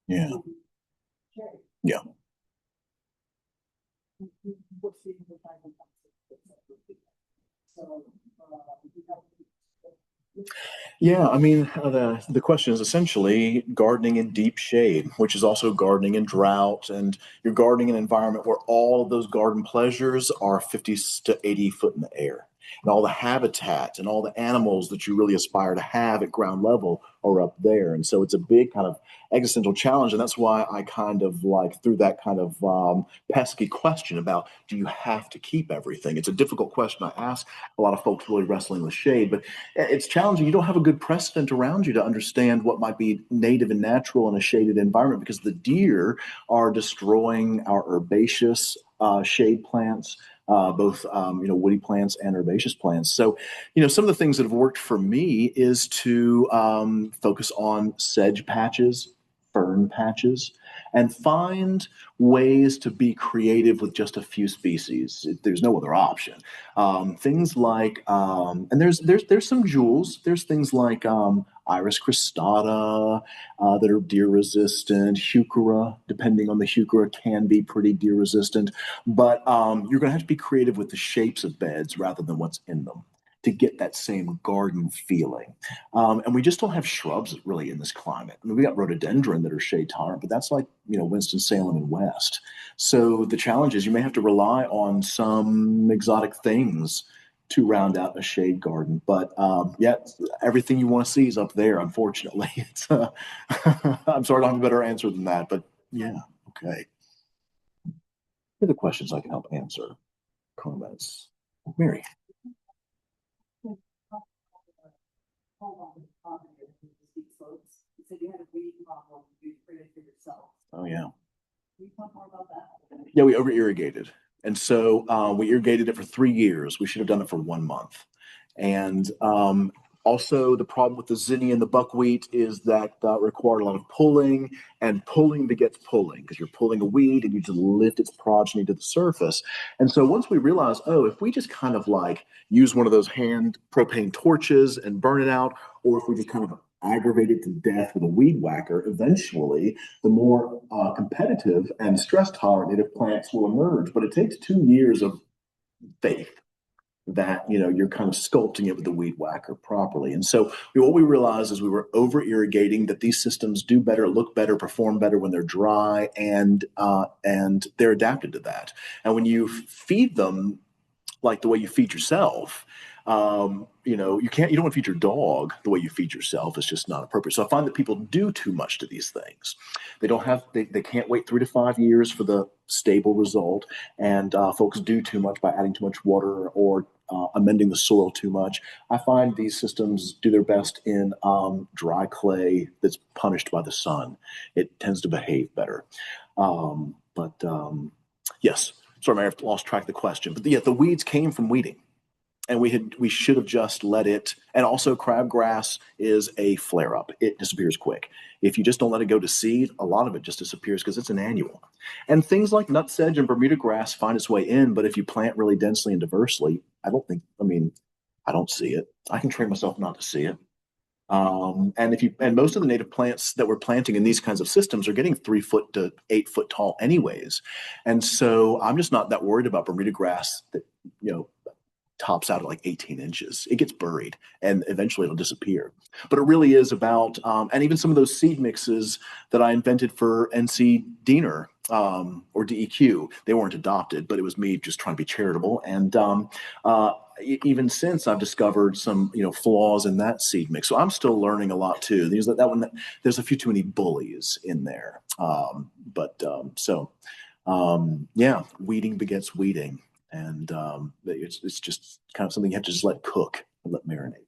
Yeah. Yeah. Yeah, I mean, the question is essentially gardening in deep shade, which is also gardening in drought, and you're gardening in an environment where all of those garden pleasures are 50 to 80 foot in the air. And all the habitat and all the animals that you really aspire to have at ground level are up there. And so it's a big kind of existential challenge. And that's why I kind of like threw that kind of pesky question about, do you have to keep everything? It's a difficult question I ask a lot of folks really wrestling with shade, but it's challenging. You don't have a good precedent around you to understand what might be native and natural in a shaded environment, because the deer are destroying our herbaceous shade plants, both woody plants and herbaceous plants. So, some of the things that have worked for me is to focus on sedge patches, fern patches, and find ways to be creative with just a few species. There's no other option. Things like, and there's some jewels. There's things like Iris cristata that are deer resistant. Heuchera, depending on the heuchera, can be pretty deer resistant. But you're going to have to be creative with the shapes of beds rather than what's in them to get that same garden feeling. And we just don't have shrubs really in this climate. I mean, we got rhododendron that are shade tolerant, but that's like, Winston-Salem and West. So the challenge is you may have to rely on some exotic things to round out a shade garden. But yeah, everything you want to see is up there, unfortunately. It's, I'm sorry I don't have a better answer than that, but yeah, okay. Here are the questions I can help answer. Comments. Mary. Oh, yeah. Can you talk more about that? Yeah, we over irrigated. And so we irrigated it for 3 years. We should have done it for 1 month. And also, the problem with the zinnia and the buckwheat is that required a lot of pulling, and pulling begets pulling because you're pulling a weed and you just lift its progeny to the surface. And so once we realized, oh, if we just kind of like use one of those hand propane torches and burn it out, or if we just kind of aggravate it to death with a weed whacker, eventually the more competitive and stress tolerant native plants will emerge. But it takes 2 years of faith that you're kind of sculpting it with the weed whacker properly. And so what we realized is we were over irrigating, that these systems do better, look better, perform better when they're dry, and they're adapted to that. And when you feed them like the way you feed yourself, you don't want to feed your dog the way you feed yourself. It's just not appropriate. So I find that people do too much to these things. They can't wait 3 to 5 years for the stable result. And folks do too much by adding too much water or amending the soil too much. I find these systems do their best in dry clay that's punished by the sun. It tends to behave better. But yes, sorry, I've lost track of the question. But yeah, the weeds came from weeding. And we should have just let it. And also, crabgrass is a flare up. It disappears quick. If you just don't let it go to seed, a lot of it just disappears because it's an annual. And things like nutsedge and Bermuda grass find its way in. But if you plant really densely and diversely, I don't see it. I can train myself not to see it. And most of the native plants that we're planting in these kinds of systems are getting 3 foot to 8 foot tall anyways. And so I'm just not that worried about Bermuda grass that, tops out at like 18 inches. It gets buried and eventually it'll disappear. But it really is about, and even some of those seed mixes that I invented for NC Diener or DEQ. They weren't adopted, but it was me just trying to be charitable. And even since, I've discovered some flaws in that seed mix. So I'm still learning a lot too. There's a few too many bullies in there. Yeah, weeding begets weeding, and it's just kind of something you have to just let cook and let marinate.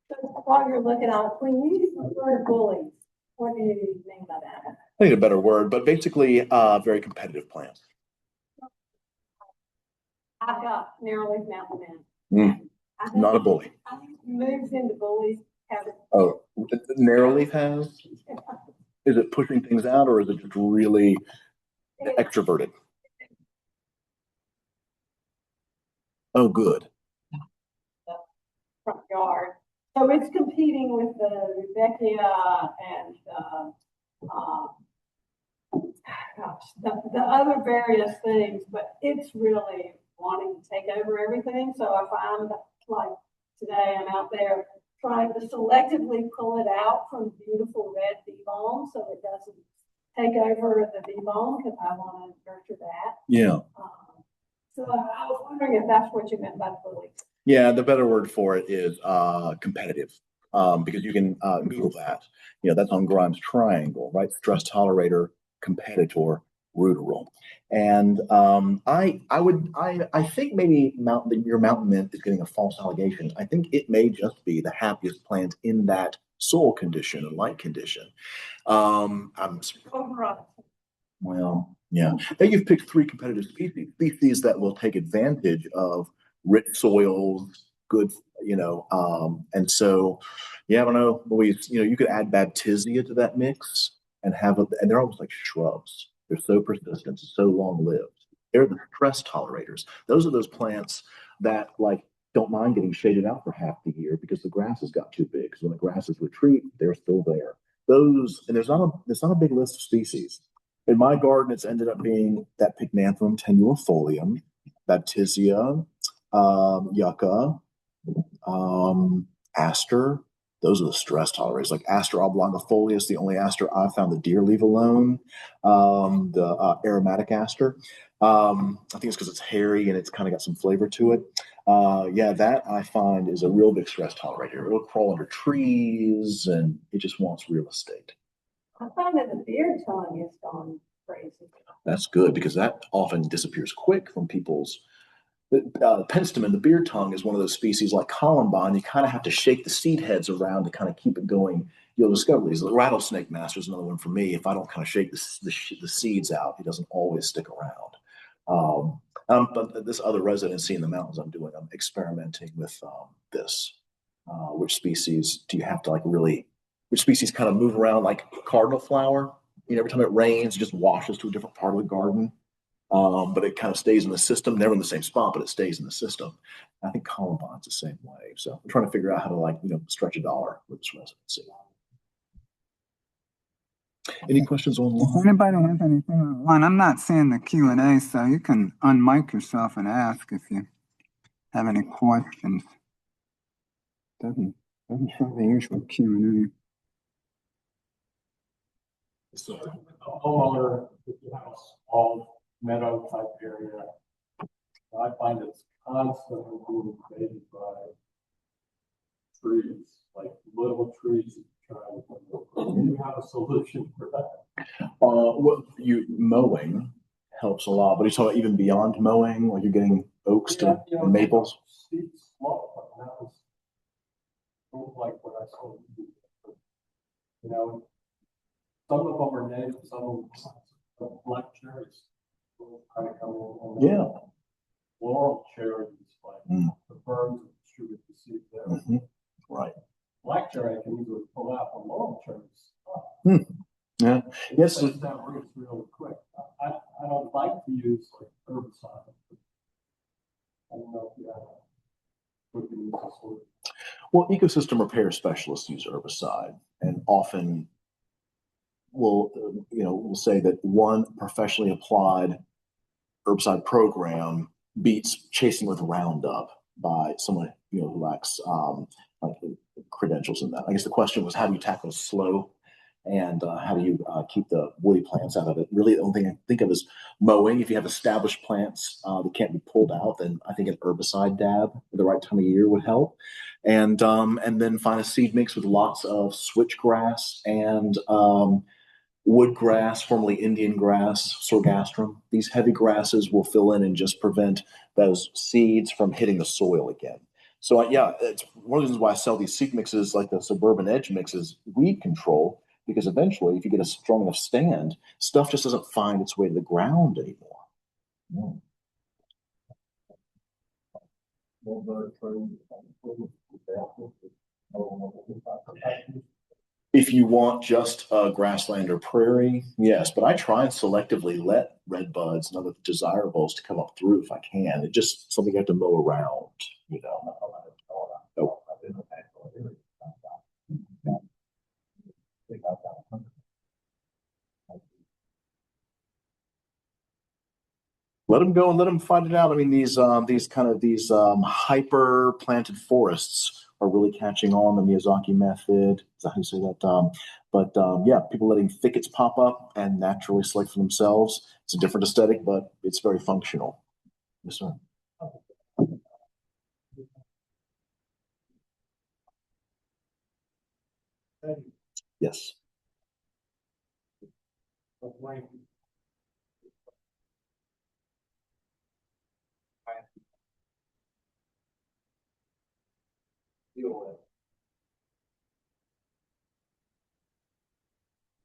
So while you're looking at, when you use the word bullies, what do you mean by that?
I need a better word, but basically, very competitive plants.
I've got narrow-leaf mountain
Not a bully.
I think moves into bullies.
Oh, narrow-leaf has? Is it pushing things out, or is it just really extroverted? Oh, good.
Front yard. So it's competing with the Rudbeckia and the other various things, but it's really wanting to take over everything. So I find that, like today, I'm out there trying to selectively pull it out from beautiful red bee balm so it doesn't take over the bee balm, because I want to nurture that.
Yeah.
So I was wondering if that's what you meant by bully.
Yeah, the better word for it is competitive, because you can Google that. That's on Grimes' triangle, right? Stress tolerator, competitor, ruderal. And I think maybe your mountain mint is getting a false allegation. I think it may just be the happiest plant in that soil condition and light condition. Well, yeah. Now you've picked 3 competitive species that will take advantage of rich soils, good, and so, yeah, I don't know, Louise, you could add Baptisia to that mix and and they're almost like shrubs. They're so persistent, so long lived. They're the stress tolerators. Those are those plants that don't mind getting shaded out for half the year because the grasses got too big. So when the grasses retreat, they're still there. And there's not a big list of species. In my garden, it's ended up being that Pycnanthum tenuifolium, Baptisia, yucca, aster. Those are the stress tolerators. Like Aster oblongifolia is the only aster I found the deer leave alone. The aromatic aster. I think it's because it's hairy and it's kind of got some flavor to it. Yeah, that I find is a real big stress tolerator. It'll crawl under trees and it just wants real estate.
I find that the beard tongue has gone crazy.
That's good because that often disappears quick from people's. Penstemon, the beard tongue, is one of those species like columbine. You kind of have to shake the seed heads around to kind of keep it going. You'll discover these. The rattlesnake master is another one for me. If I don't kind of shake the seeds out, it doesn't always stick around. But this other residency in the mountains I'm experimenting with this. Which species do you have to which species kind of move around like cardinal flower? Every time it rains, it just washes to a different part of the garden. But it kind of stays in the system, never in the same spot, but it stays in the system. I think columbine's the same way. So I'm trying to figure out how to stretch a dollar with this residency. Any questions online?
If anybody has anything online, I'm not seeing the Q&A, so you can unmic yourself and ask if you have any questions. Doesn't show the usual Q&A.
So a homeowner, if you have a small meadow type area, I find it's constantly being invaded by trees, like little trees. Do you have a solution for that?
Mowing helps a lot, but you're talking about even beyond mowing, like you're getting oaks and maples.
Steep slope, but that was like what I saw. Some of them are native, some of them are black cherries.
Yeah.
Laurel cherries, like the birds distribute the seed there.
Mm-hmm. Right.
Black cherry I can easily pull out, but laurel cherries.
Yeah. Yes.
It down roots really quick. I don't like to use herbicide. I don't know if you have we can use this word.
Well, ecosystem repair specialists use herbicide, and often will say that one professionally applied herbicide program beats chasing with Roundup by someone who lacks credentials in that. I guess the question was, how do you tackle slow And how do you keep the woody plants out of it? Really, the only thing I think of is mowing. If you have established plants that can't be pulled out, then I think an herbicide dab at the right time of year would help. And then find a seed mix with lots of switchgrass and woodgrass, formerly Indian grass, sorghastrum. These heavy grasses will fill in and just prevent those seeds from hitting the soil again. So yeah, it's one of the reasons why I sell these seed mixes like the suburban edge mixes, weed control, because eventually if you get a strong enough stand, stuff just doesn't find its way to the ground anymore. If you want just grassland or prairie, yes, but I try and selectively let red buds and other desirables to come up through if I can. It's just something you have to mow around, you know. Oh. Let them go and let them find it out. I mean, these hyper planted forests are really catching on. The Miyazaki method, is that how you say that? Yeah, people letting thickets pop up and naturally select for themselves. It's a different aesthetic, but it's very functional. Yes, sir. Yes.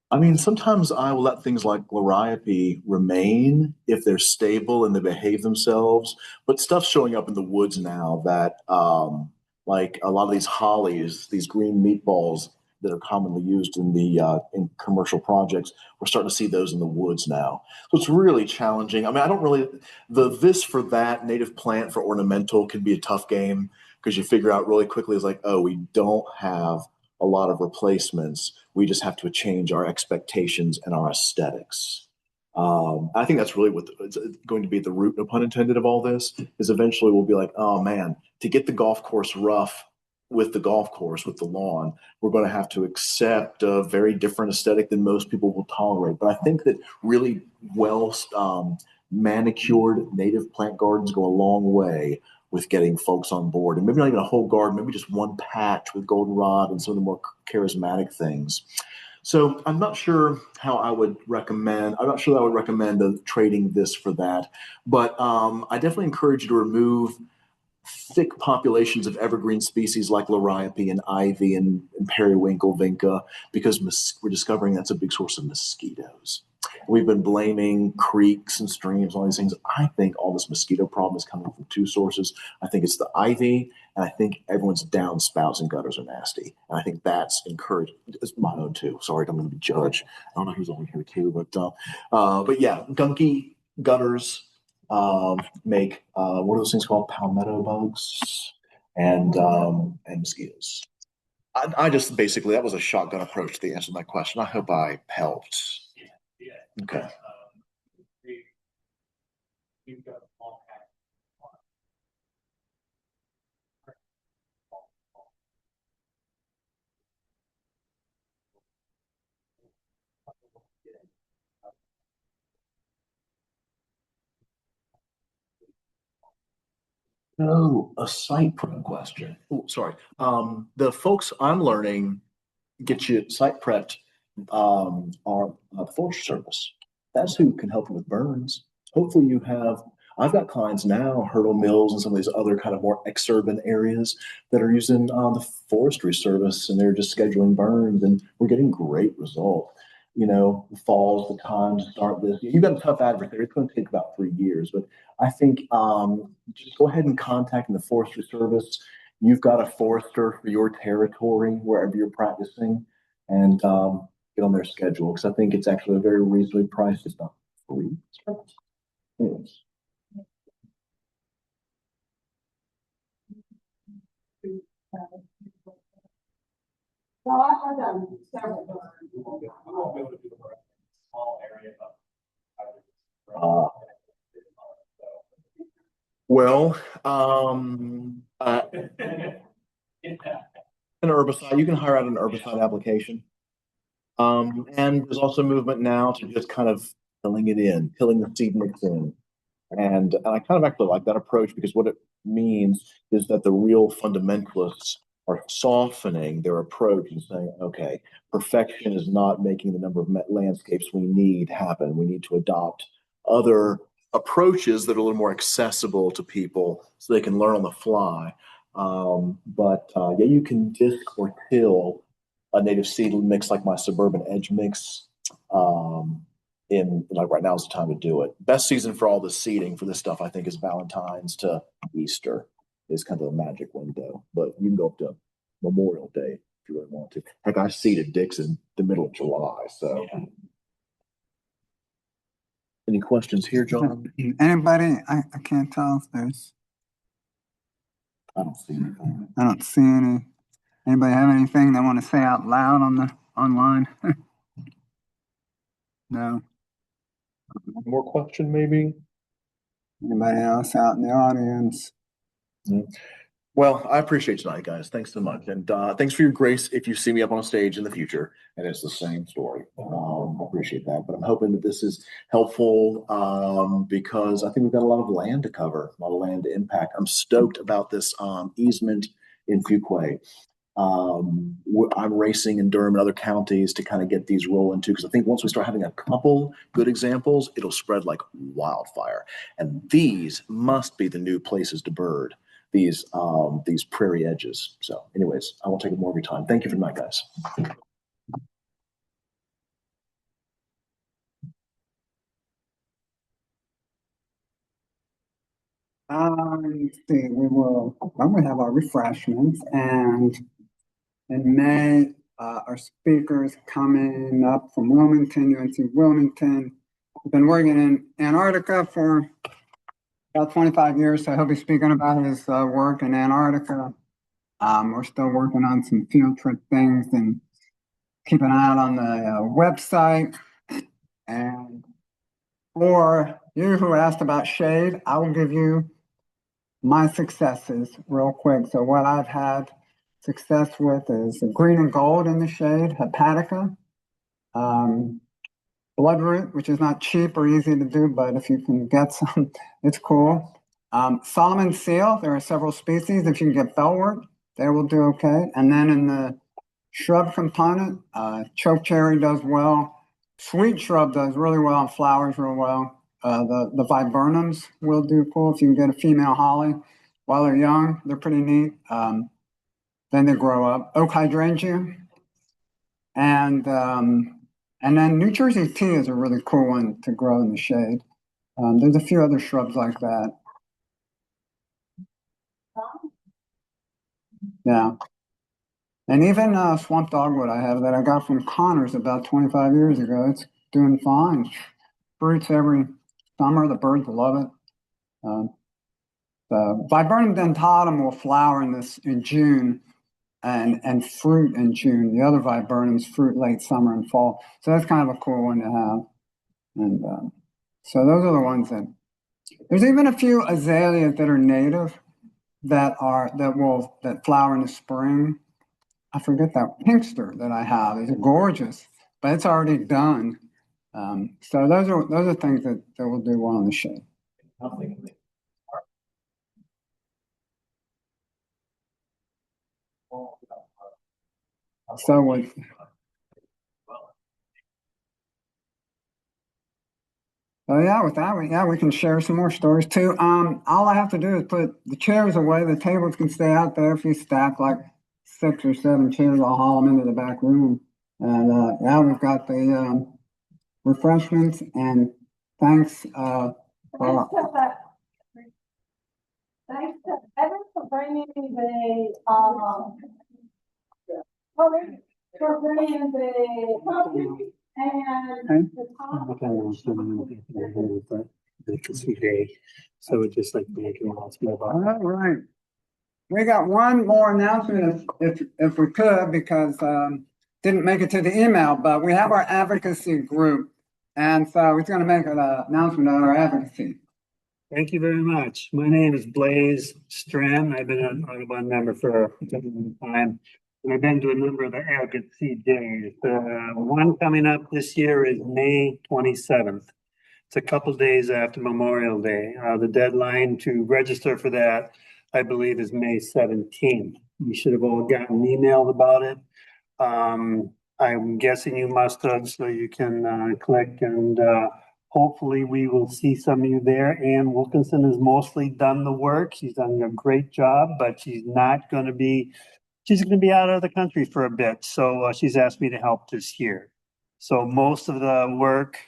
I mean, sometimes I will let things like Liriope remain if they're stable and they behave themselves. But stuff's showing up in the woods now that, like a lot of these hollies, these green meatballs that are commonly used in commercial projects, we're starting to see those in the woods now. So it's really challenging. I mean, I don't really the this for that native plant for ornamental can be a tough game because you figure out really quickly it's like, oh, we don't have a lot of replacements. We just have to change our expectations and our aesthetics. I think that's really what it's going to be at the root, no pun intended, of all this. Is eventually we'll be like, oh man, to get the golf course rough with the golf course with the lawn, we're going to have to accept a very different aesthetic than most people will tolerate. But I think that really well manicured native plant gardens go a long way with getting folks on board, and maybe not even a whole garden, maybe just one patch with goldenrod and some of the more charismatic things. So I'm not sure how I would recommend. I'm not sure that I would recommend trading this for that, but I definitely encourage you to remove thick populations of evergreen species like liriope and ivy and periwinkle vinca because we're discovering that's a big source of mosquitoes. We've been blaming creeks and streams, all these things. I think all this mosquito problem is coming from two sources. I think it's the ivy, and I think everyone's downspouts and gutters are nasty. And I think that's encouraged. It's my own too. Sorry, I'm going to be judged. I don't know who's on here too, but yeah, gunky gutters make what are those things called? Palmetto bugs and mosquitoes. I just basically that was a shotgun approach to the answer to my question. I hope I helped. Okay. Oh, a site prep question. Oh, sorry. The folks I'm learning get you site prepped are the Forest Service. That's who can help you with burns. Hopefully, you have. I've got clients now, Hurdle Mills and some of these other kind of more exurban areas that are using the Forestry Service, and they're just scheduling burns, and we're getting great result. You know, the fall's the time to start this. You've got a tough advocate. It's going to take about 3 years, but I think just go ahead and contact the Forestry Service. You've got a forester for your territory wherever you're practicing, and get on their schedule because I think it's actually a very reasonably priced. It's not free. Yes.
Well, I've done several
Small area
Uh, well, an herbicide. You can hire out an herbicide application. And there's also movement now to just kind of filling it in, filling the seed mix in. And I kind of actually like that approach because what it means is that the real fundamentalists are softening their approach and saying, okay, perfection is not making the number of landscapes we need happen. We need to adopt other approaches that are a little more accessible to people so they can learn on the fly. Yeah, you can disc or till a native seed mix like my suburban edge mix. In like right now is the time to do it. Best season for all the seeding for this stuff, I think, is Valentine's to Easter is kind of the magic window. But you can go up to Memorial Day if you really want to. Heck, I seeded Dixon the middle of July. So, any questions here, John?
Anybody? I can't tell if there's.
I don't see anything.
I don't see any. Anybody have anything they want to say out loud on the online? No.
One more question, maybe?
Anybody else out in the audience?
Well, I appreciate tonight, guys. Thanks so much. And thanks for your grace if you see me up on a stage in the future and it's the same story. I appreciate that. But I'm hoping that this is helpful because I think we've got a lot of land to cover, a lot of land to impact. I'm stoked about this easement in Fuquay. I'm racing in Durham and other counties to kind of get these rolling too, because I think once we start having a couple good examples, it'll spread like wildfire. And these must be the new places to bird, these prairie edges. So anyways, I won't take up more of your time. Thank you for tonight, guys.
Let's see, we have our refreshments, and in May, our speakers coming up from Wilmington, UNC Wilmington. I've been working in Antarctica for about 25 years, so he'll be speaking about his work in Antarctica. We're still working on some field trip things and keep an eye out on the website. And for you who asked about shade, I will give you my successes real quick. So what I've had success with is green and gold in the shade, hepatica, bloodroot, which is not cheap or easy to do, but if you can get some, it's cool. Solomon seal, there are several species. If you can get bellwort, they will do okay. And then in the shrub component, chokecherry does well. Sweet shrub does really well and flowers real well. The viburnums will do cool if you can get a female holly. While they're young, they're pretty neat. Then they grow up. Oak hydrangea. And then New Jersey tea is a really cool one to grow in the shade. There's a few other shrubs like that. Yeah. And even swamp dogwood I have that I got from Connors about 25 years ago. It's doing fine. Fruits every summer. The birds love it. The Viburnum dentatum will flower in June and fruit in June. The other viburnums fruit late summer and fall. So that's kind of a cool one to have. And so those are the ones that. There's even a few azaleas that are native that flower in the spring. I forget that pinkster that I have. It's gorgeous, but it's already done. So those are things that will do well in the shade. So with that, we can share some more stories too. All I have to do is put the chairs away. The tables can stay out there. If you stack like 6 or 7 chairs, I'll haul them into the back room. And we've got the refreshments and thanks.
Thanks to Evan for bringing the
So it's just like making lots of.
All right. We got one more announcement if we could, because didn't make it to the email, but we have our advocacy group. And so we're going to make an announcement on our advocacy.
Thank you very much. My name is Blaze Stram. I've been an Audubon member for a long time.
And I've been to a number of the advocacy days. One coming up this year is May 27th. It's a couple days after Memorial Day. The deadline to register for that, I believe, is May 17th. You should have all gotten emailed about it. I'm guessing you must have, so you can click, and hopefully we will see some of you there. Ann Wilkinson has mostly done the work. She's done a great job, but she's going to be out of the country for a bit. So she's asked me to help this year. So most of the work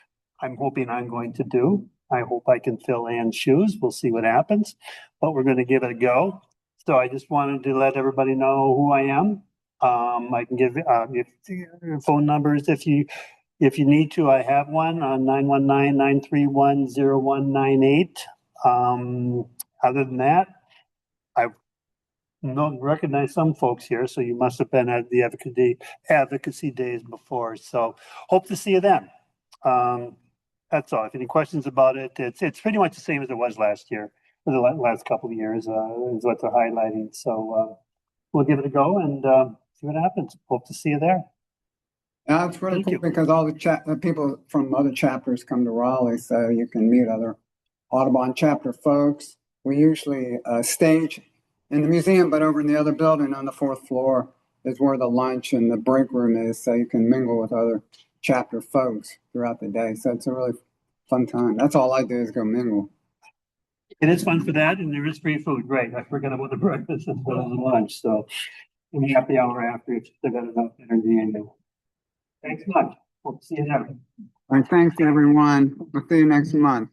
I'm hoping I'm going to do. I hope I can fill Ann's shoes. We'll see what happens, but we're going to give it a go. So I just wanted to let everybody know who I am. I can give phone numbers if you need to. I have one on 919-931-0198. Other than that, I recognize some folks here, so you must have been at the advocacy days before. So hope to see you then. That's all. If any questions about it, it's pretty much the same as it was last year, or the last couple of years, is what they're highlighting. So we'll give it a go and see what happens. Hope to see you there.
Yeah, it's really cool because all the people from other chapters come to Raleigh, so you can meet other Audubon chapter folks. We usually stage in the museum, but over in the other building on the 4th floor is where the lunch and the break room is, so you can mingle with other chapter folks throughout the day. So it's a really fun time. That's all I do is go mingle.
It is fun for that, and there is free food. Great. I forgot about the breakfast as well as the lunch. So, and the happy hour after if you've got enough energy in you. Thanks much. Hope to see you there.
All right, thanks everyone. We'll see you next month.